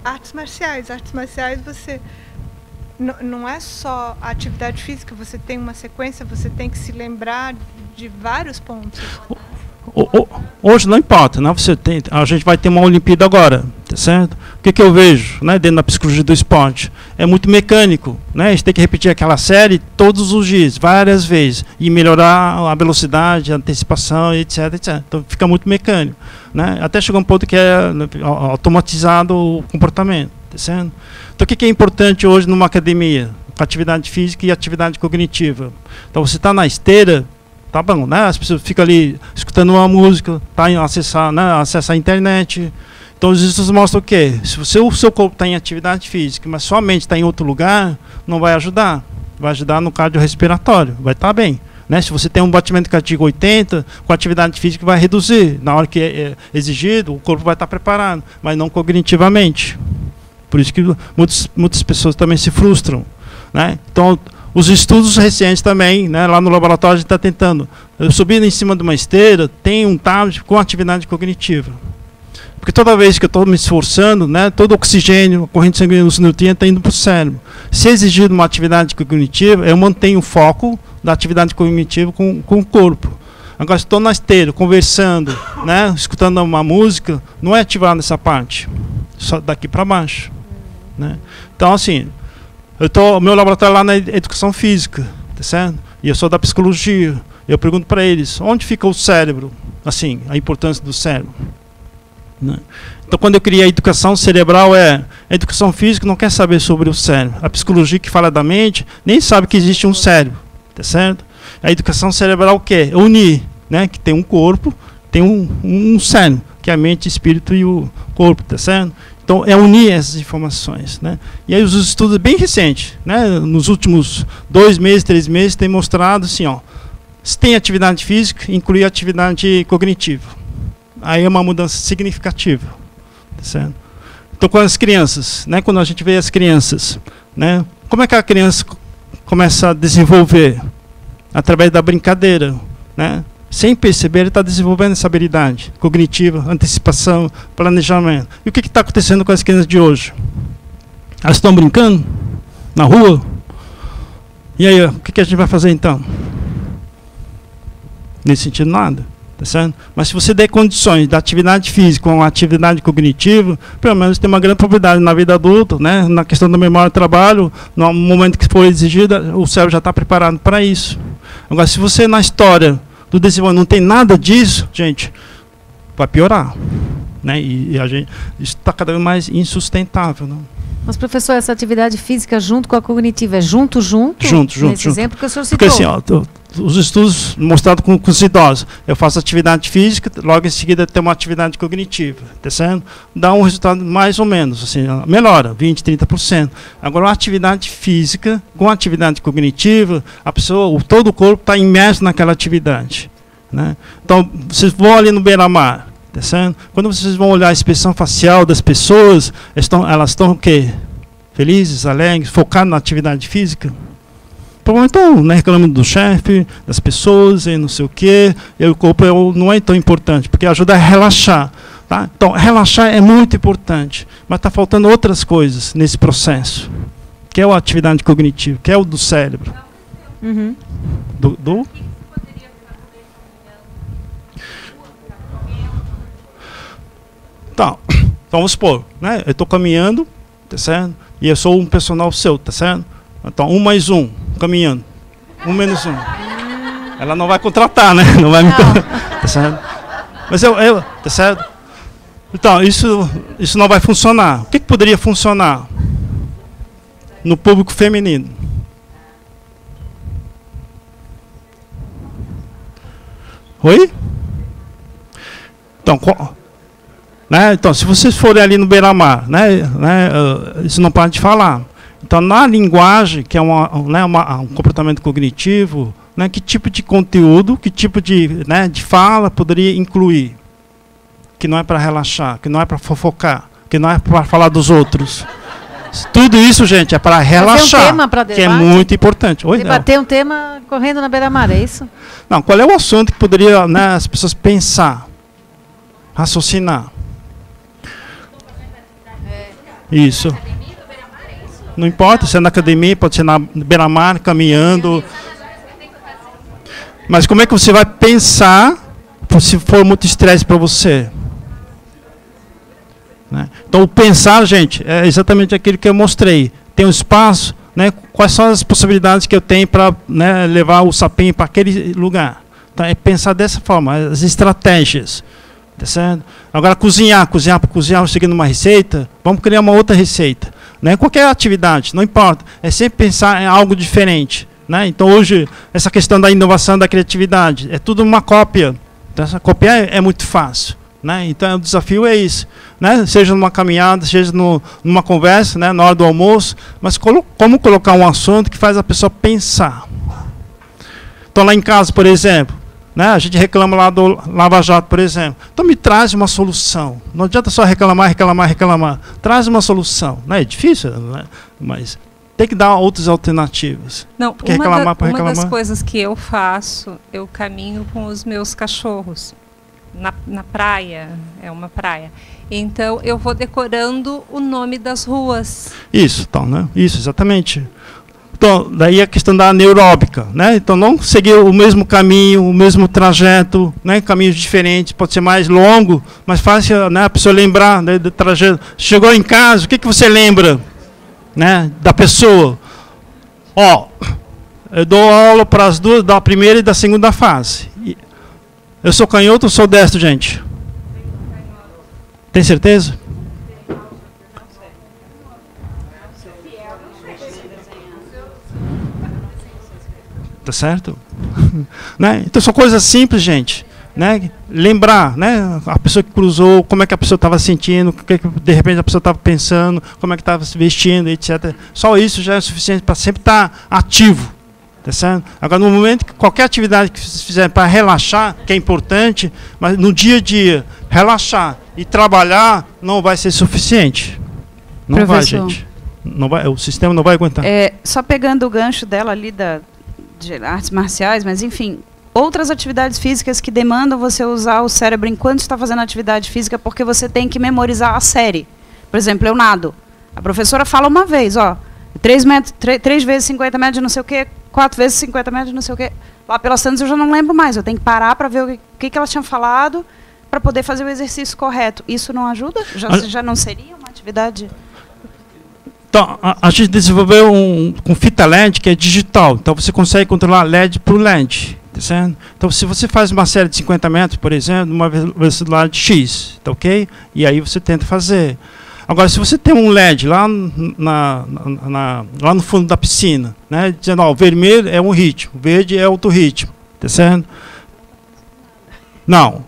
Artes marciais você... Não é só a atividade física, você tem uma sequência, você tem que se lembrar de vários pontos. Hoje não importa, né? A gente vai ter uma Olimpíada agora, tá certo? O que eu vejo, né, dentro da psicologia do esporte? É muito mecânico, né? A gente tem que repetir aquela série todos os dias, várias vezes, e melhorar a velocidade, a antecipação, etc, etc. Então fica muito mecânico, né? Até chegar um ponto que é automatizado o comportamento, tá certo? Então o que é importante hoje numa academia? Atividade física e atividade cognitiva. Então você está na esteira, tá bom, né? As pessoas ficam ali escutando uma música, tá em acessar a internet. Então os estudos mostram o quê? Se o seu corpo está em atividade física, mas sua mente está em outro lugar, não vai ajudar. Vai ajudar no cardiorrespiratório, vai estar bem. Né? Se você tem um batimento cardíaco 80, com atividade física vai reduzir. Na hora que é exigido, o corpo vai estar preparado, mas não cognitivamente. Por isso que muitas pessoas também se frustram. Né? Então, os estudos recentes também, né, lá no laboratório a gente está tentando. Eu subi em cima de uma esteira, tem um tablet com atividade cognitiva. Porque toda vez que eu estou me esforçando, né, todo o oxigênio, a corrente sanguínea dos nutrientes está indo para o cérebro. Se exigir uma atividade cognitiva, eu mantenho o foco da atividade cognitiva com o corpo. Agora, se estou na esteira, conversando, né, escutando uma música, não é ativar nessa parte, só daqui para baixo. Né? Então, assim, o meu laboratório é lá na educação física, tá certo? E eu sou da psicologia. Eu pergunto para eles, onde fica o cérebro? Assim, a importância do cérebro. Né? Então, quando eu criei a educação cerebral, a educação física não quer saber sobre o cérebro. A psicologia que fala da mente nem sabe que existe um cérebro, tá certo? A educação cerebral quer unir, né? Que tem um corpo, tem um cérebro, que é a mente, o espírito e o corpo, tá certo? Então, é unir essas informações. Né? E aí os estudos bem recentes, né, nos últimos 2 meses, 3 meses, têm mostrado assim, ó, se tem atividade física, incluir atividade cognitiva. Aí é uma mudança significativa. Tá certo? Então, com as crianças, né, quando a gente vê as crianças, né, como é que a criança começa a desenvolver? Através da brincadeira. Né? Sem perceber, ele está desenvolvendo essa habilidade cognitiva, antecipação, planejamento. E o que está acontecendo com as crianças de hoje? Elas estão brincando na rua? E aí, o que a gente vai fazer então? Nesse sentido, nada. Tá certo? Mas se você der condições da atividade física com a atividade cognitiva, pelo menos tem uma grande probabilidade na vida adulta, né? Na questão da memória do trabalho, no momento que for exigida, o cérebro já está preparado para isso. Agora, se você na história do desenvolvimento não tem nada disso, gente, vai piorar. Né? E a gente, isso está cada vez mais insustentável. Não? Mas, professor, essa atividade física junto com a cognitiva é junto? Nesse exemplo que o senhor citou. Porque assim, ó, os estudos mostrados com os idosos, eu faço atividade física, logo em seguida tem uma atividade cognitiva, tá certo? Dá um resultado mais ou menos, assim, melhora, 20%, 30%. Agora, a atividade física com a atividade cognitiva, a pessoa, todo o corpo está imerso naquela atividade. Né? Então, vocês vão ali no beira-mar, tá certo? Quando vocês vão olhar a expressão facial das pessoas, elas estão o quê? Felizes, alegres, focadas na atividade física? Provavelmente estão, né, reclamando do chefe, das pessoas, e não sei o quê, e o corpo não é tão importante, porque ajuda a relaxar. Tá? Então, relaxar é muito importante, mas está faltando outras coisas nesse processo, que é a atividade cognitiva, que é o do cérebro. Uhum. Então, vamos supor, né, eu estou caminhando, tá certo? E eu sou um personal seu, tá certo? Então, 1 mais 1, caminhando. 1 menos 1. Ela não vai contratar, né? Não vai me contratar. Tá certo? Mas tá certo? Então, isso não vai funcionar. O que poderia funcionar no público feminino? Oi? Então, né? Então, se vocês forem ali no beira-mar, né, isso não pode falar. Então, na linguagem, que é um comportamento cognitivo, né, que tipo de conteúdo, que tipo de fala poderia incluir? Que não é para relaxar, que não é para fofocar, que não é para falar dos outros. Tudo isso, gente, é para relaxar, um tema pra debate, que é muito importante. Oi, debater um tema correndo na beira-mar, é isso? Não, qual é o assunto que poderia, né, as pessoas pensar, raciocinar? Isso. Não importa se é na academia, pode ser na beira-mar, caminhando. Mas como é que você vai pensar se for muito estresse para você. Né? Então, o pensar, gente, é exatamente aquilo que eu mostrei. Tem um espaço, né? Quais são as possibilidades que eu tenho para, né, levar o sapinho para aquele lugar. Então, é pensar dessa forma, as estratégias. Tá certo? Agora, cozinhar, seguindo uma receita, vamos criar uma outra receita. Né? Qualquer atividade, não importa. É sempre pensar em algo diferente. Né? Então, hoje, essa questão da inovação, da criatividade, é tudo uma cópia. Então, essa copiar é muito fácil. Né? Então, o desafio é isso. Né? Seja numa caminhada, seja numa conversa, né? Na hora do almoço, mas como colocar um assunto que faz a pessoa pensar. Então, lá em casa, por exemplo, né? A gente reclama lá do Lava Jato, por exemplo. Então, me traz uma solução. Não adianta só reclamar. Traz uma solução. Não é difícil, né? Mas tem que dar outras alternativas. Não, porque uma das coisas que eu faço, eu caminho com os meus cachorros. Na praia, é uma praia. Então, eu vou decorando o nome das ruas. Isso, então, né? Isso, exatamente. Então, daí a questão da neuróbica, né? Então, não seguir o mesmo caminho, o mesmo trajeto, né? Caminhos diferentes, pode ser mais longo, mais fácil, né? A pessoa lembrar, né, do trajeto. Chegou em casa, o que você lembra, né, da pessoa? Ó, eu dou aula para as duas, da primeira e da segunda fase. Eu sou canhoto ou sou destro, gente? Tem certeza? Tá certo? Né? Então são coisas simples, gente. Né? Lembrar, né? A pessoa que cruzou, como é que a pessoa estava sentindo, o que de repente a pessoa estava pensando, como é que estava se vestindo, etc. Só isso já é suficiente para sempre estar ativo. Tá certo? Agora, no momento que qualquer atividade que vocês fizerem para relaxar, que é importante, mas no dia a dia, relaxar e trabalhar não vai ser suficiente. Não vai, gente. Não vai, o sistema não vai aguentar. Só pegando o gancho dela ali de artes marciais, mas enfim, outras atividades físicas que demandam você usar o cérebro enquanto está fazendo atividade física, porque você tem que memorizar a série. Por exemplo, eu nado. A professora fala uma vez, ó, 3 vezes 50 metros de não sei o quê, 4 vezes 50 metros de não sei o quê. Lá pelas tantas eu já não lembro mais. Eu tenho que parar para ver o que ela tinha falado para poder fazer o exercício correto. Isso não ajuda? Já não seria uma atividade? Então, a gente desenvolveu com fita LED que é digital. Então, você consegue controlar LED por LED. Tá certo? Então, se você faz uma série de 50 metros, por exemplo, numa velocidade X, tá ok? E aí você tenta fazer. Agora, se você tem um LED lá, lá no fundo da piscina, né, dizendo, ó, o vermelho é um ritmo, o verde é outro ritmo, tá certo? Não.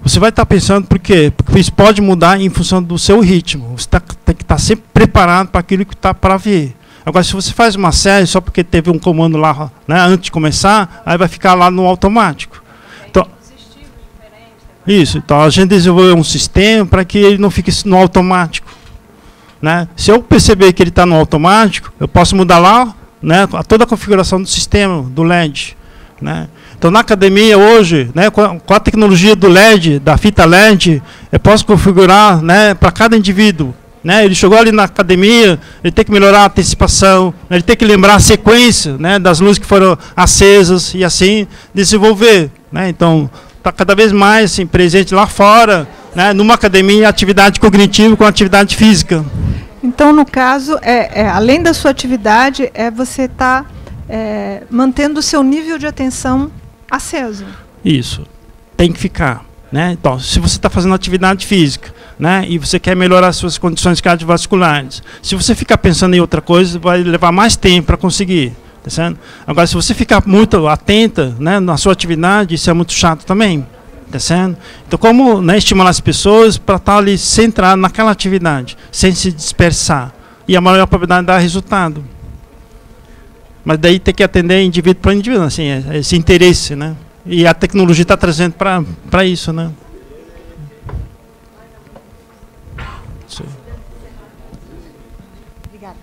Você vai estar pensando por quê? Porque isso pode mudar em função do seu ritmo. Você tem que estar sempre preparado para aquilo que está para vir. Agora, se você faz uma série só porque teve um comando lá, né, antes de começar, aí vai ficar lá no automático. Então, isso, então a gente desenvolveu um sistema para que ele não fique no automático. Né? Se eu perceber que ele está no automático, eu posso mudar lá, né, toda a configuração do sistema, do LED. Né? Então, na academia hoje, né, com a tecnologia do LED, da fita LED, eu posso configurar, né, para cada indivíduo. Né? Ele chegou ali na academia, ele tem que melhorar a antecipação, né, ele tem que lembrar a sequência, né, das luzes que foram acesas e assim desenvolver. Né? Então, está cada vez mais assim, presente lá fora, né, numa academia, atividade cognitiva com atividade física. Então, no caso, além da sua atividade, você está mantendo o seu nível de atenção aceso. Isso, tem que ficar. Né? Então, se você está fazendo atividade física, né, e você quer melhorar suas condições cardiovasculares, se você ficar pensando em outra coisa, vai levar mais tempo para conseguir. Tá certo? Agora, se você ficar muito atenta, né, na sua atividade, isso é muito chato também. Tá certo? Então, como, né, estimular as pessoas para estar ali centrado naquela atividade, sem se dispersar. E a maior probabilidade de dar resultado. Mas daí tem que atender indivíduo para indivíduo, assim, esse interesse, né? E a tecnologia está trazendo para isso, né? Obrigada.